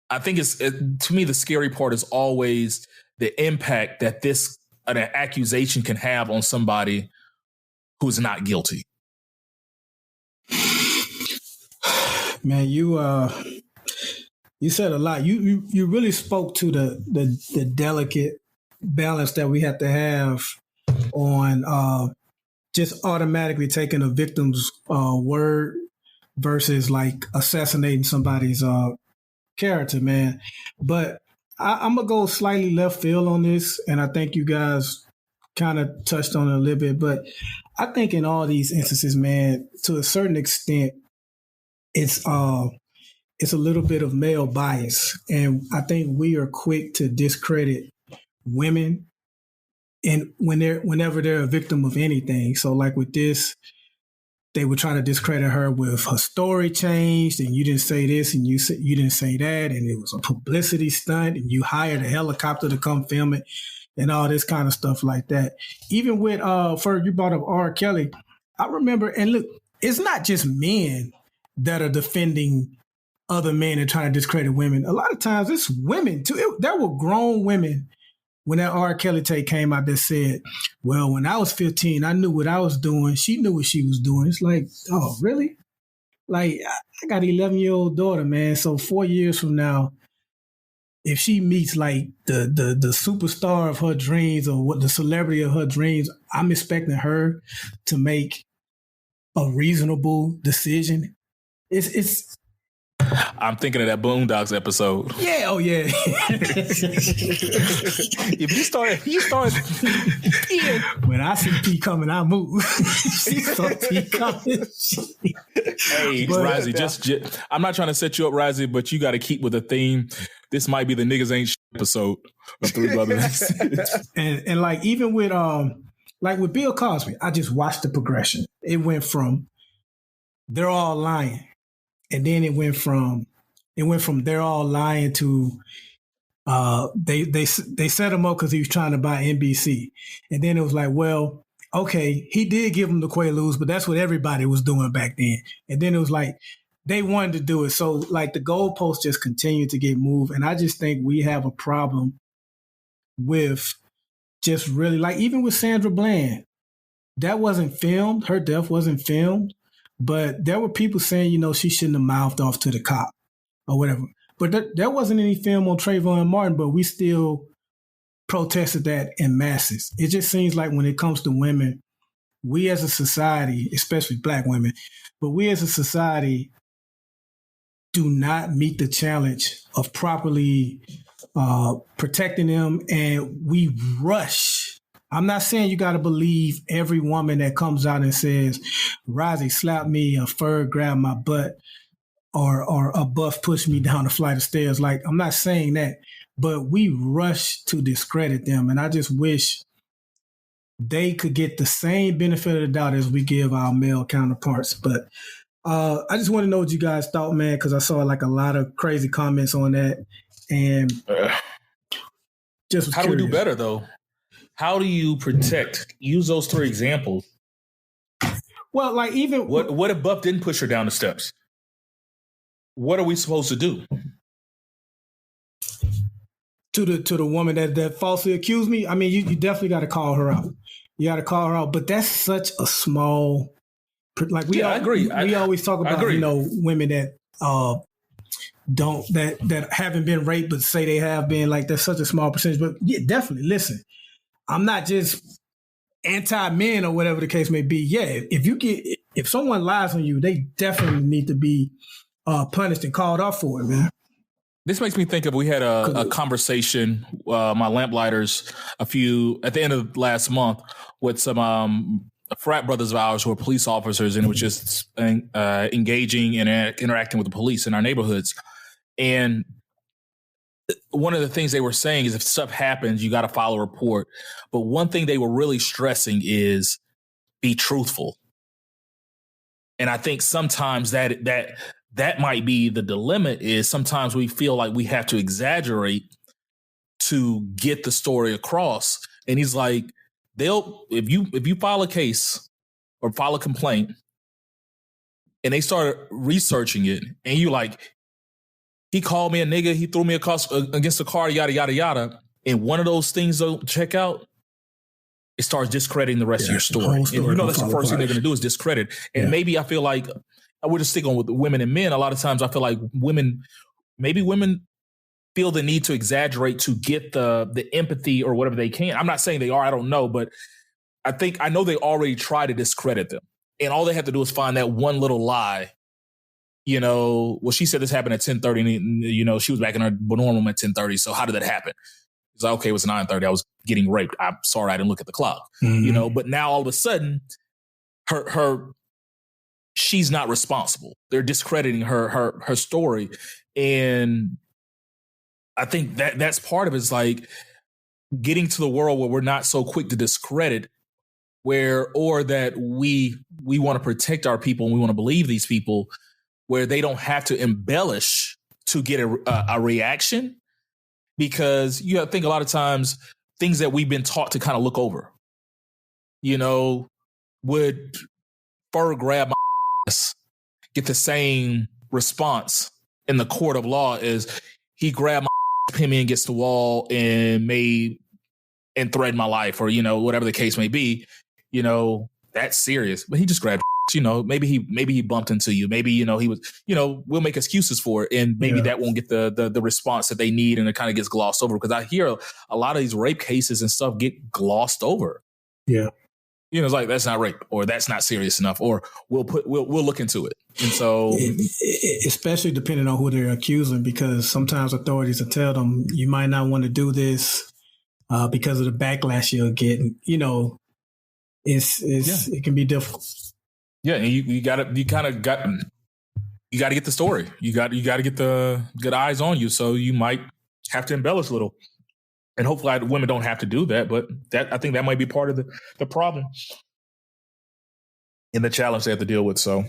I think to me, the scary part is always the impact that an accusation can have on somebody who's not guilty. Man, you said a lot. You really spoke to the delicate balance that we have to have on just automatically taking a victim's word versus like assassinating somebody's character, man. But I'm going to go slightly left field on this, and I think you guys kind of touched on it a little bit. But I think in all these instances, man, to a certain extent, it's a little bit of male bias. And I think we are quick to discredit women and whenever they're a victim of anything. So like with this, they were trying to discredit her with her story changed, and you didn't say this and you didn't say that, and it was a publicity stunt, and you hired a helicopter to come film it and all this kind of stuff like that. Even with Ferg, you brought up R. Kelly. I remember, and look, it's not just men that are defending other men and trying to discredit women. A lot of times it's women too. There were grown women when that R. Kelly tape came out that said, well, when I was 15, I knew what I was doing. She knew what she was doing. It's like, oh, really? Like, I got an 11-year-old daughter, man. So 4 years from now, if she meets like the superstar of her dreams or what the celebrity of her dreams, I'm expecting her to make a reasonable decision. It's I'm thinking of that Boondocks episode. Yeah, oh yeah. If you start when I see P coming, I move. She saw P coming. Hey, Rizzy, just I'm not trying to set you up, Rizzy, but you got to keep with the theme. This might be the niggas ain't episode of Three Brothers. and like even with like with Bill Cosby, I just watched the progression. It went from they're all lying. And then it went from they're all lying to they set him up because he was trying to buy NBC. And then it was like, well, okay, he did give him the Quaaludes, but that's what everybody was doing back then. And then it was like they wanted to do it. So like the goalposts just continued to get moved. And I just think we have a problem with just really like even with Sandra Bland, that wasn't filmed. Her death wasn't filmed. But there were people saying, she shouldn't have mouthed off to the cop or whatever. But there wasn't any film on Trayvon Martin, but we still protested that in masses. It just seems like when it comes to women, we as a society, especially Black women, but we as a society do not meet the challenge of properly protecting them. And we rush. I'm not saying you got to believe every woman that comes out and says, Rizzy slapped me, a Ferg grabbed my butt, or a Buff pushed me down a flight of stairs. Like, I'm not saying that, but we rush to discredit them. And I just wish they could get the same benefit of the doubt as we give our male counterparts. But I just want to know what you guys thought, man, because I saw like a lot of crazy comments on that. And just how do we do better, though? How do you protect? Use those three examples. Well, like even what if Buff didn't push her down the steps? what are we supposed to do? To the woman that falsely accused me, I mean, you definitely got to call her out. You got to call her out. But that's such a small, like I agree. We always talk about, women that that haven't been raped but say they have been. Like, that's such a small percentage. But yeah, definitely. Listen, I'm not just anti-men or whatever the case may be. Yeah, if someone lies on you, they definitely need to be punished and called out for it, man. This makes me think of, we had a conversation, my Lamplighters, at the end of last month, with some frat brothers of ours who are police officers, and it was just engaging and interacting with the police in our neighborhoods. And one of the things they were saying is, if stuff happens, you got to file a report. But one thing they were really stressing is be truthful. And I think sometimes that might be the dilemma, is sometimes we feel like we have to exaggerate to get the story across. And he's like, if you file a case or file a complaint and they start researching it, and you like, he called me a nigga, he threw me against the car, yada, yada, yada, and one of those things don't check out, it starts discrediting the rest of your story. And that's the first thing they're going to do is discredit. And maybe I feel like, I would just stick on with women and men. A lot of times I feel like women feel the need to exaggerate to get the empathy or whatever they can. I'm not saying they are, I don't know, but I know they already try to discredit them. And all they have to do is find that one little lie. Well, she said this happened at 10:30, and she was back in her normal room at 10:30. So how did that happen? It's like, okay, it was 9:30. I was getting raped. I'm sorry, I didn't look at the clock. Mm-hmm. But now all of a sudden, she's not responsible. They're discrediting her story. And I think that's part of it, is like getting to the world where we're not so quick to discredit, or that we want to protect our people and we want to believe these people, where they don't have to embellish to get a reaction. Because you think a lot of times things that we've been taught to kind of look over, would Ferg grab my ass, get the same response in the court of law as he grabbed my pin me against the wall and threatened my life, or, whatever the case may be, that's serious. But he just grabbed, maybe he bumped into you. Maybe, he was, we'll make excuses for it. And maybe that won't get the response that they need. And it kind of gets glossed over, because I hear a lot of these rape cases and stuff get glossed over. Yeah. It's like, that's not rape, or that's not serious enough, or we'll look into it. And so, especially depending on who they're accusing, because sometimes authorities will tell them, you might not want to do this because of the backlash you'll get. It can be difficult. Yeah, and you got to get the story. You got to get the good eyes on you. So you might have to embellish a little. And hopefully women don't have to do that, but I think that might be part of the problem and the challenge they have to deal with. So,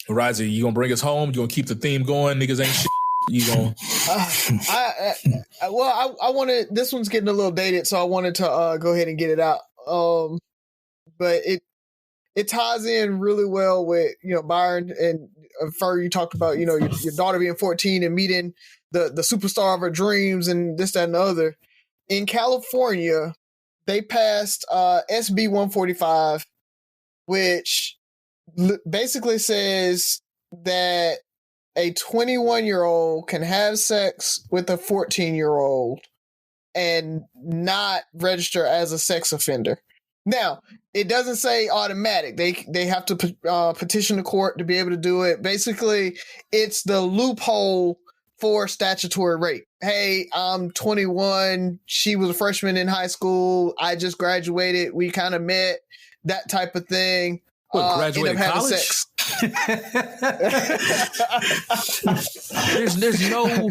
Risey, you gonna bring us home? You gonna keep the theme going? Niggas ain't shit. You gonna? I wanted, this one's getting a little dated, so I wanted to go ahead and get it out. But it ties in really well with Byron and Fer. You talked about your daughter being 14 and meeting the superstar of her dreams and this, that, and the other. In California, they passed SB 145, which basically says that a 21-year-old can have sex with a 14-year-old and not register as a sex offender. Now, it doesn't say automatic. They have to petition the court to be able to do it. Basically, it's the loophole for statutory rape. Hey, I'm 21. She was a freshman in high school. I just graduated. We kind of met, that type of thing. Graduated college? Sex. There's no,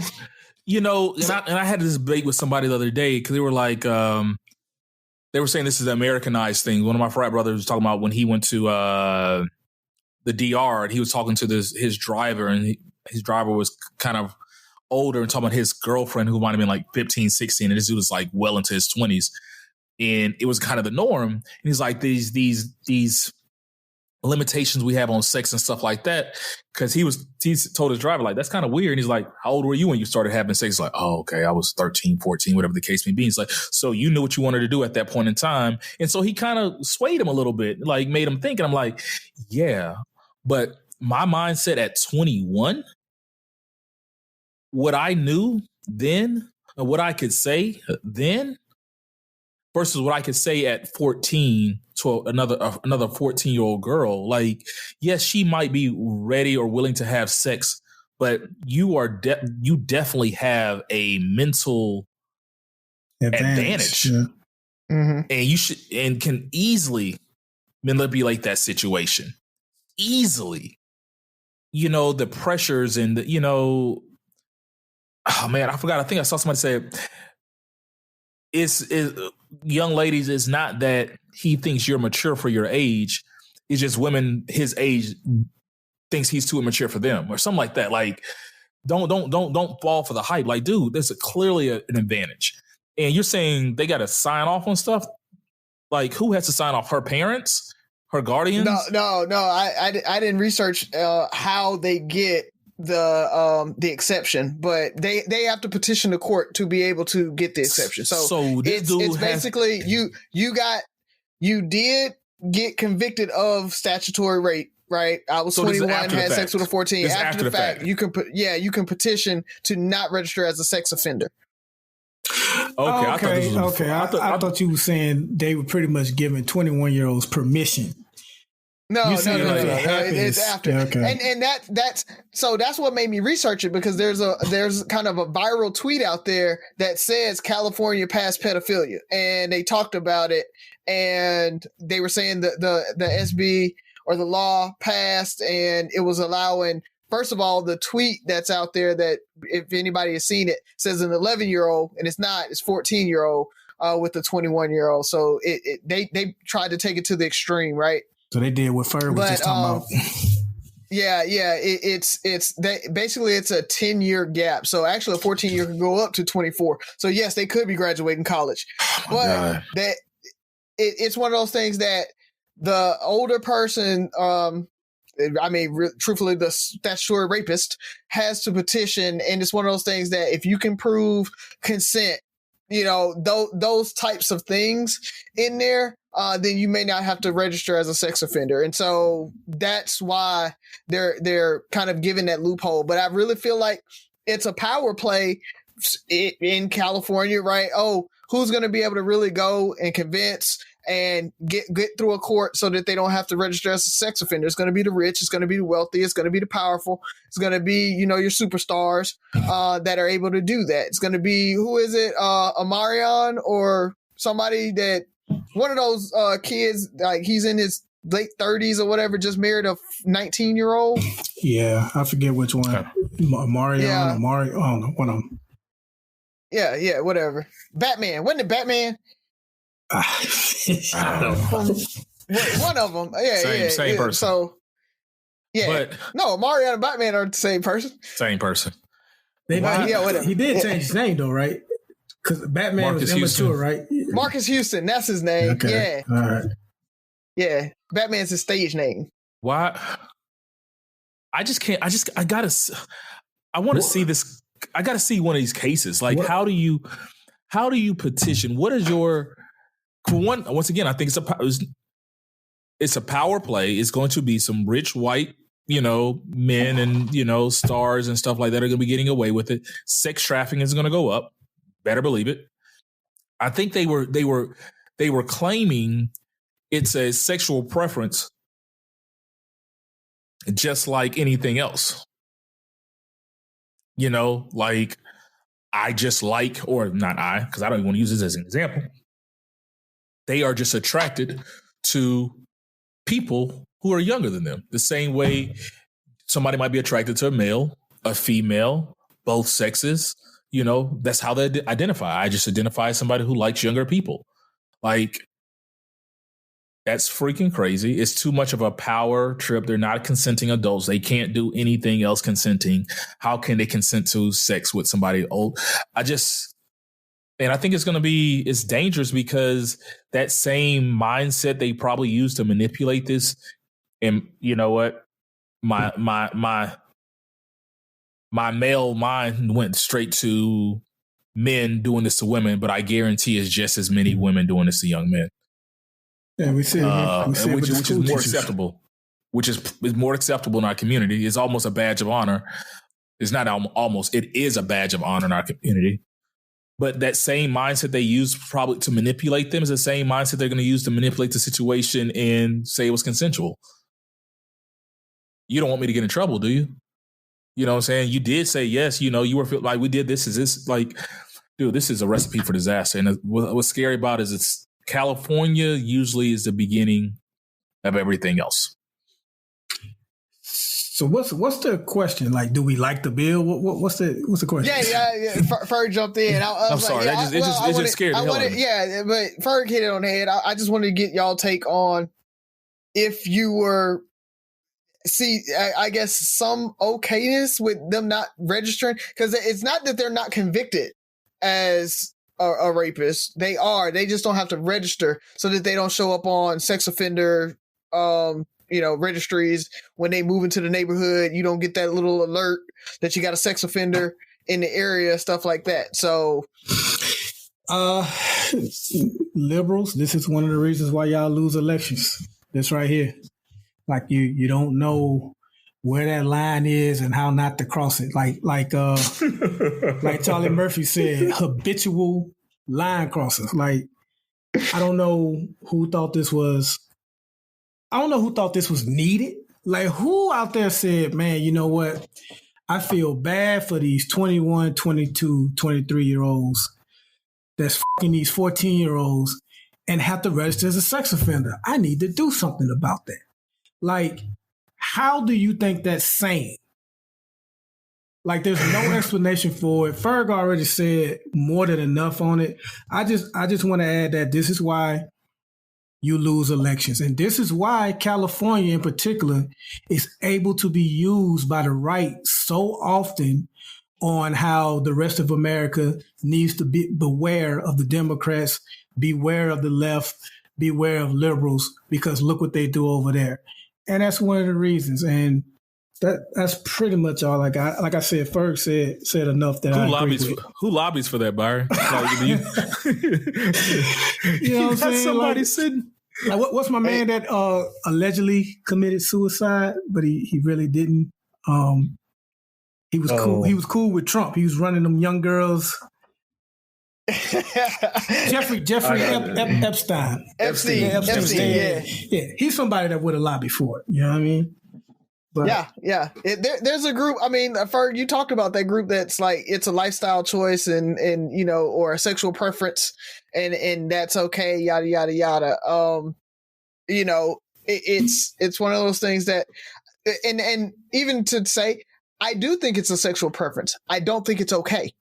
and I had this debate with somebody the other day, because they were like, they were saying this is an Americanized thing. One of my frat brothers was talking about when he went to the DR, and he was talking to his driver, and his driver was kind of older, and talking about his girlfriend who might have been like 15, 16, and this dude was like well into his 20s. And it was kind of the norm. And he's like, these limitations we have on sex and stuff like that. Cause he told his driver, like, that's kind of weird. And he's like, how old were you when you started having sex? He's like, oh, okay, I was 13, 14, whatever the case may be. He's like, so you knew what you wanted to do at that point in time. And so he kind of swayed him a little bit, like made him think. And I'm like, yeah, but my mindset at 21, what I knew then, and what I could say then versus what I could say at 14 to another 14-year-old girl. Like, yes, she might be ready or willing to have sex, but you definitely have a mental advantage. Yeah. Mm-hmm. And you should and can easily manipulate that situation. Easily. You know, the pressures and the, you know, oh man, I forgot. I think I saw somebody say it's young ladies, it's not that he thinks you're mature for your age. It's just women his age thinks he's too immature for them or something like that. Like, don't fall for the hype. Like, dude, there's clearly an advantage. And you're saying they got to sign off on stuff? Like, who has to sign off? Her parents? Her guardians? No. I didn't research how they get the exception, but they have to petition the court to be able to get the exception. So it's basically you did get convicted of statutory rape, right? I was 21, had sex with a 14. After the fact, you can petition to not register as a sex offender. Okay. I thought you were saying they were pretty much giving 21-year-olds permission. No. It's after. Yeah, okay. And that's what made me research it, because there's kind of a viral tweet out there that says California passed pedophilia, and they talked about it, and they were saying that the SB or the law passed, and it was allowing. First of all, the tweet that's out there, that if anybody has seen it, says an 11-year-old, and it's not, it's 14-year-old with a 21-year-old. So they tried to take it to the extreme, right? So they did what Ferg was just talking about. Yeah. It's basically it's a 10-year gap. So actually a 14-year could go up to 24. So yes, they could be graduating college, but it's one of those things that the older person, truthfully, the statutory rapist has to petition. And it's one of those things that if you can prove consent, you know, those types of things in there, then you may not have to register as a sex offender. And so that's why they're kind of giving that loophole. But I really feel like it's a power play in California, right? Oh, who's going to be able to really go and convince and get through a court so that they don't have to register as a sex offender? It's going to be the rich. It's going to be the wealthy. It's going to be the powerful. It's going to be, you know, your superstars that are able to do that. It's going to be, who is it? Omarion, or somebody that, one of those kids, like he's in his late 30s or whatever, just married a 19-year-old. Yeah, I forget which one. Omarion, I don't know, one of them. Yeah, whatever. Batman. Wasn't it Batman? I don't know. One of them. Yeah, same person. So, yeah. But no, Mario and Batman are the same person. Same person. Whatever. He did change his name though, right? Because Batman Marcus was immature, Houston. Right? Marcus Houston, that's his name. Okay. Yeah. All right. Yeah. Batman's his stage name. Why? I want to see this. I got to see one of these cases. Like, how do you petition? What is your, for one, once again, I think it's a power play. It's going to be some rich white, you know, men and, you know, stars and stuff like that are going to be getting away with it. Sex trafficking is going to go up. Better believe it. I think they were claiming it's a sexual preference, just like anything else. You know, like, I just like, or not I, because I don't even want to use this as an example. They are just attracted to people who are younger than them. The same way somebody might be attracted to a male, a female, both sexes. You know, that's how they identify. I just identify as somebody who likes younger people. Like, that's freaking crazy. It's too much of a power trip. They're not consenting adults. They can't do anything else consenting. How can they consent to sex with somebody old? I think it's dangerous, because that same mindset they probably use to manipulate this And you know what? My male mind went straight to men doing this to women, but I guarantee it's just as many women doing this to young men. Yeah, we see which is more acceptable. Which is more acceptable in our community. It's almost a badge of honor. It's not almost. It is a badge of honor in our community. But that same mindset they use probably to manipulate them is the same mindset they're going to use to manipulate the situation and say it was consensual. You don't want me to get in trouble, do you? You know what I'm saying? You did say yes. You know, you were like, we did this. Is this like, dude, this is a recipe for disaster. And what's scary about it is it's California usually is the beginning of everything else. So what's the question? Like, do we like the bill? What's the question? Yeah. Ferg jumped in. I'm sorry. It just scared me. Yeah, but Ferg hit it on the head. I just wanted to get y'all take on if you were, I guess some okayness with them not registering, because it's not that they're not convicted as a rapist. They are. They just don't have to register so that they don't show up on sex offender registries when they move into the neighborhood. You don't get that little alert that you got a sex offender in the area, stuff like that. So liberals, this is one of the reasons why y'all lose elections. This right here. Like you don't know where that line is and how not to cross it. Like Charlie Murphy said, habitual line crossers. Like, I don't know who thought this was needed. Like, who out there said, man, you know what? I feel bad for these 21, 22, 23-year-olds that's fucking these 14-year-olds and have to register as a sex offender. I need to do something about that. Like, how do you think that's sane? Like, there's no explanation for it. Ferg already said more than enough on it. I just want to add that this is why you lose elections. And this is why California in particular is able to be used by the right so often on how the rest of America needs to beware of the Democrats, beware of the left, beware of liberals, because look what they do over there. And that's one of the reasons. And that's pretty much all I got. Like I said, Ferg said enough that who lobbies for that, Byron? Like, you know what I'm saying? Somebody sitting. Like, what's my man that allegedly committed suicide, but he really didn't. He was cool. He was cool with Trump. He was running them young girls. Jeffrey Epstein. Epstein. Yeah. He's somebody that would have lobbied for it. You know what I mean? But, yeah. There's a group. I mean, Ferg, you talked about that group that's like it's a lifestyle choice and or a sexual preference, and that's okay. Yada yada yada. It's one of those things that, and even to say, I do think it's a sexual preference. I don't think it's okay.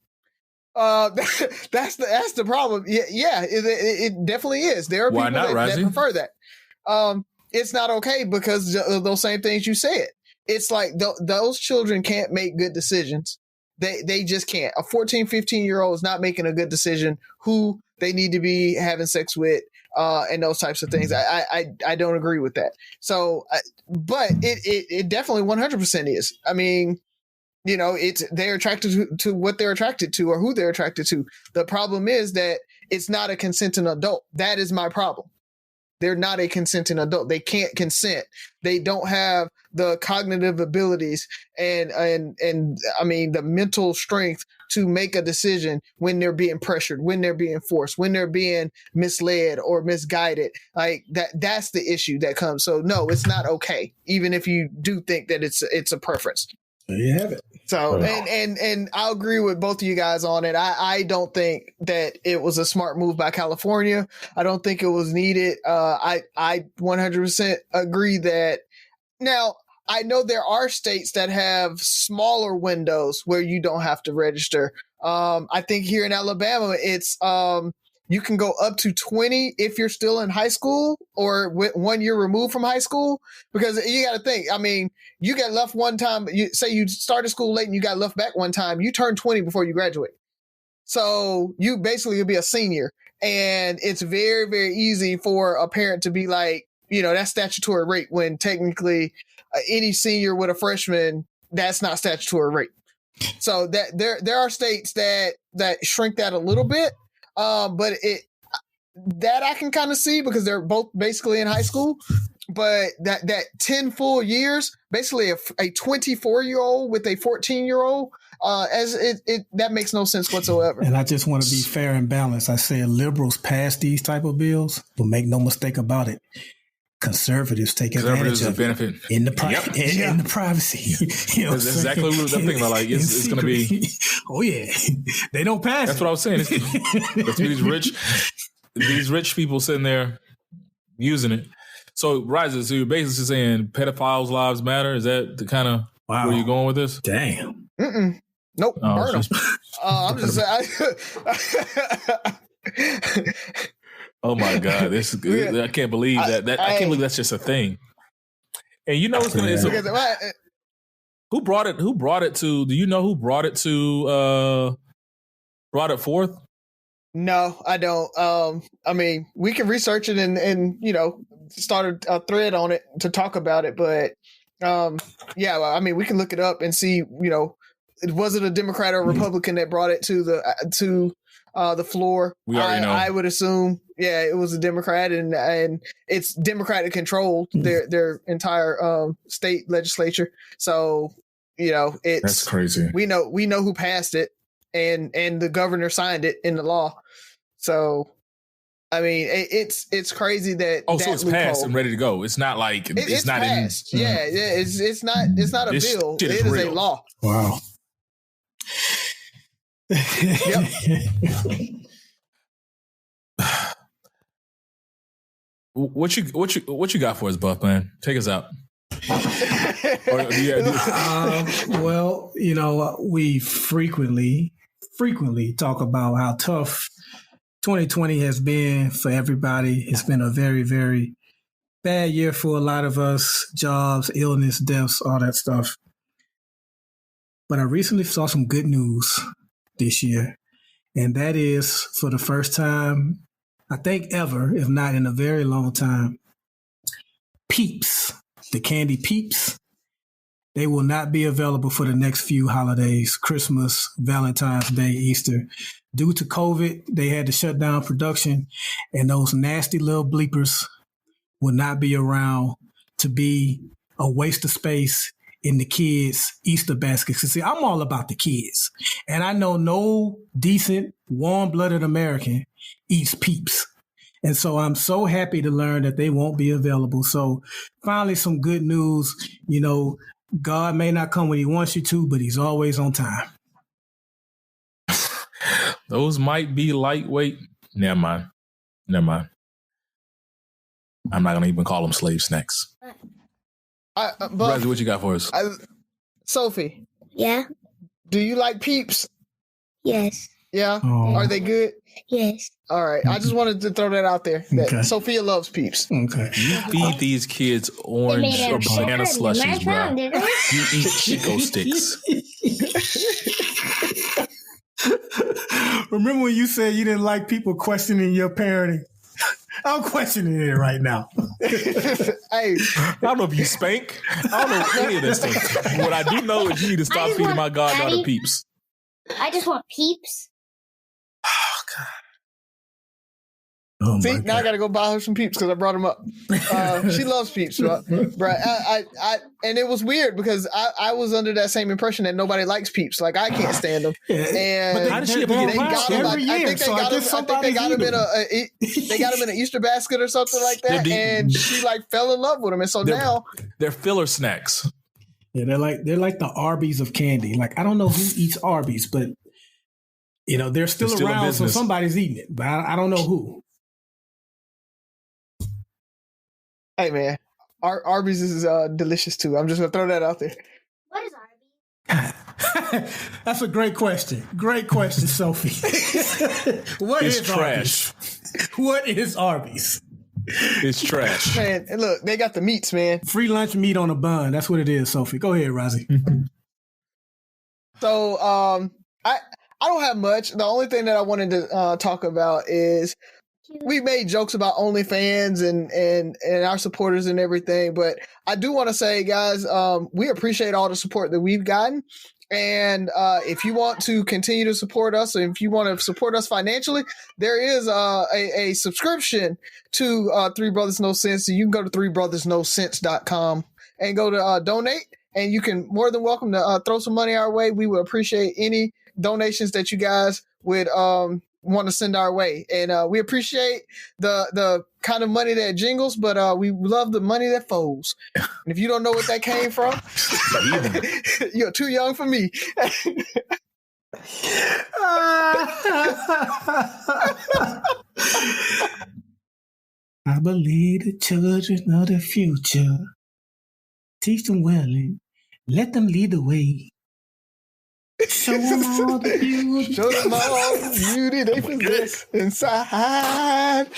That's the problem. Yeah, it definitely is. There are people that prefer that. It's not okay because of those same things you said. It's like those children can't make good decisions. They just can't. A 14, 15-year-old is not making a good decision who they need to be having sex with, and those types of things. I don't agree with that. So, but it definitely 100% is. I mean, they're attracted to what they're attracted to or who they're attracted to. The problem is that it's not a consenting adult. That is my problem. They're not a consenting adult. They can't consent. They don't have the cognitive abilities and I mean the mental strength to make a decision when they're being pressured, when they're being forced, when they're being misled or misguided. Like that's the issue that comes. So no, it's not okay, even if you do think that it's a preference. There you have it. So, and I'll agree with both of you guys on it. I don't think that it was a smart move by California. I don't think it was needed. I 100% agree that. Now, I know there are states that have smaller windows where you don't have to register. I think here in Alabama, it's you can go up to 20 if you're still in high school or 1 year removed from high school, because you got to think, I mean, you get left one time, you say you started school late and you got left back one time, you turn 20 before you graduate. So you basically will be a senior, and it's very, very easy for a parent to be like, that's statutory rape when technically any senior with a freshman, that's not statutory rape. So that there are states that shrink that a little bit, but that I can kind of see because they're both basically in high school. But that 10 full years, basically a 24-year-old with a 14-year-old, that makes no sense whatsoever. And I just want to be fair and balanced. I said liberals pass these type of bills, but make no mistake about it. Conservatives take advantage of benefit in the in the privacy. That's exactly what I'm thinking. Like it's going to be. Oh yeah, they don't pass. That's what I was saying. That's these rich people sitting there using it. So, Rises, so you're basically saying pedophiles' lives matter? Is that the kind of where you're going with this? Damn. Nope. Burn them. I'm just saying. Oh my God! I can't believe that. I can't believe that's just a thing. And you know what's gonna? Who brought it? Who brought it to? Do you know who brought it to? Brought it forth? No, I don't. I mean, we can research it and start a thread on it to talk about it. But yeah, I mean, we can look it up and see. Was it a Democrat or Republican that brought it to the floor? We already know. I would assume, yeah, it was a Democrat, and it's Democratic controlled their entire state legislature. So that's crazy. We know who passed it, and the governor signed it in the law. So, I mean, it's crazy that. Oh, so it's passed and ready to go. It's not like it's not passed. Yeah, it's not a bill. It is a law. Wow. Yep. What you got for us, Buff, man? Take us out. Well, we frequently talk about how tough 2020 has been for everybody. It's been a very, very bad year for a lot of us. Jobs, illness, deaths, all that stuff. But I recently saw some good news this year, and that is for the first time, I think ever, if not in a very long time, Peeps, the candy Peeps, they will not be available for the next few holidays, Christmas, Valentine's Day, Easter. Due to COVID, they had to shut down production, and those nasty little bleepers will not be around to be a waste of space in the kids' Easter baskets. See, I'm all about the kids. And I know no decent, warm-blooded American eats Peeps. And so I'm so happy to learn that they won't be available. So finally, some good news. God may not come when he wants you to, but he's always on time. Those might be lightweight. Never mind. I'm not going to even call them slave snacks. Bradley, what you got for us? Sophie. Yeah? Do you like Peeps? Yes. Yeah? Oh. Are they good? Yes. All right. I just wanted to throw that out there. That Sophia loves Peeps. Okay. You feed these kids orange or banana slushies, bro. You eat Chico sticks. Remember when you said you didn't like people questioning your parenting? I'm questioning it right now. Hey, I don't know if you spank. I don't know any of this stuff. What I do know is you need to stop feeding my goddaughter Peeps. I just want Peeps. Oh, God. Oh, see, now I got to go buy her some Peeps because I brought them up. She loves Peeps, bro. And it was weird because I was under that same impression that nobody likes Peeps. Like, I can't stand them. And but how does she they got them. I think they got them in an Easter basket or something like that. And she fell in love with them. And so now they're filler snacks. Yeah, they're like the Arby's of candy. Like, I don't know who eats Arby's, but they're still around, so somebody's eating it. But I don't know who. Hey man, Arby's is delicious too. I'm just gonna throw that out there. What is Arby's? That's a great question. Great question, Sophie. It's trash. Arby's? What is Arby's? It's trash. Man, and look, they got the meats, man. Free lunch meat on a bun. That's what it is, Sophie. Go ahead, Rozzy. So, I don't have much. The only thing that I wanted to talk about is we made jokes about OnlyFans and our supporters and everything, but I do want to say, guys, we appreciate all the support that we've gotten. And if you want to continue to support us, or if you want to support us financially, there is a subscription to Three Brothers No Sense. So you can go to threebrothersnosense.com and go to donate. And you can more than welcome to throw some money our way. We would appreciate any donations that you guys would want to send our way. And we appreciate the kind of money that jingles, but we love the money that folds. And if you don't know what that came from, you're too young for me. I believe the children of the future. Teach them well and let them lead the way. Show them all the beauty. Show them all the beauty they possess inside.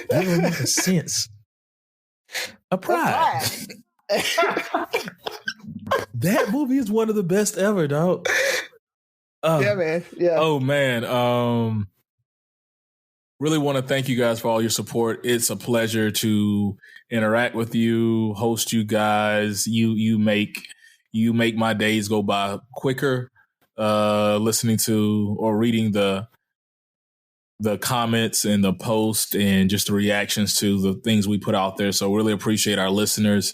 That don't make a sense. A Pride. That movie is one of the best ever, dog. Yeah, man. Yeah. Oh man. Really want to thank you guys for all your support. It's a pleasure to interact with you, host you guys. You make my days go by quicker. Listening to or reading the comments and the post and just the reactions to the things we put out there. So really appreciate our listeners.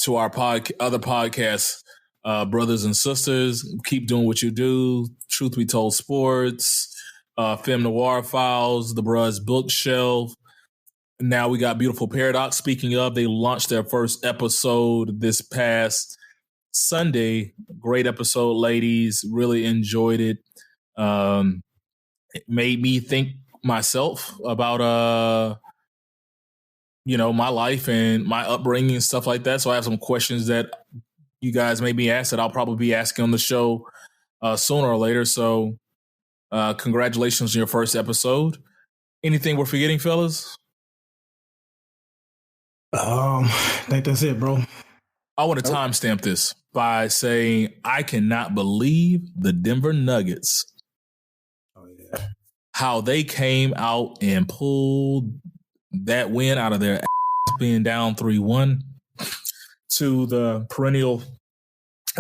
To our other podcasts, brothers and sisters, keep doing what you do. Truth Be Told Sports, Femme Noir Files, The Bruh's Bookshelf. Now we got Beautiful Paradox. Speaking of, they launched their first episode this past Sunday. Great episode, ladies. Really enjoyed it. It made me think myself about my life and my upbringing and stuff like that. So I have some questions that you guys made me ask that I'll probably be asking on the show sooner or later. So congratulations on your first episode. Anything we're forgetting, fellas? I think that's it, bro. I want to timestamp this by saying I cannot believe the Denver Nuggets. Oh, yeah. How they came out and pulled that win out of their ass, being down 3-1 to the perennial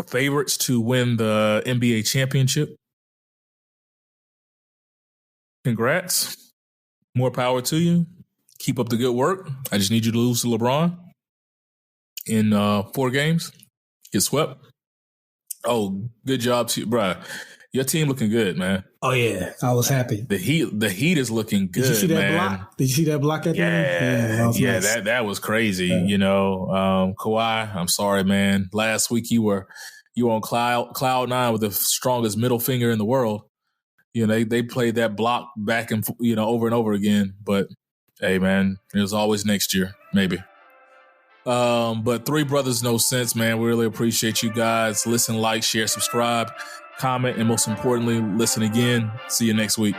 favorites to win the NBA championship. Congrats. More power to you. Keep up the good work. I just need you to lose to LeBron in 4 games. Get swept. Oh, good job to you, bruh. Your team looking good, man. Oh yeah, I was happy. The heat is looking good. Did you see that man. block? Did you see that block at the end? Yeah, Nice. that was crazy. Yeah. Kawhi, I'm sorry, man. Last week you were on cloud 9 with the strongest middle finger in the world. They played that block back and over and over again. But hey, man, it was always next year, maybe. But Three Brothers No Sense, man. We really appreciate you guys. Listen, like, share, subscribe, comment, and most importantly, listen again. See you next week.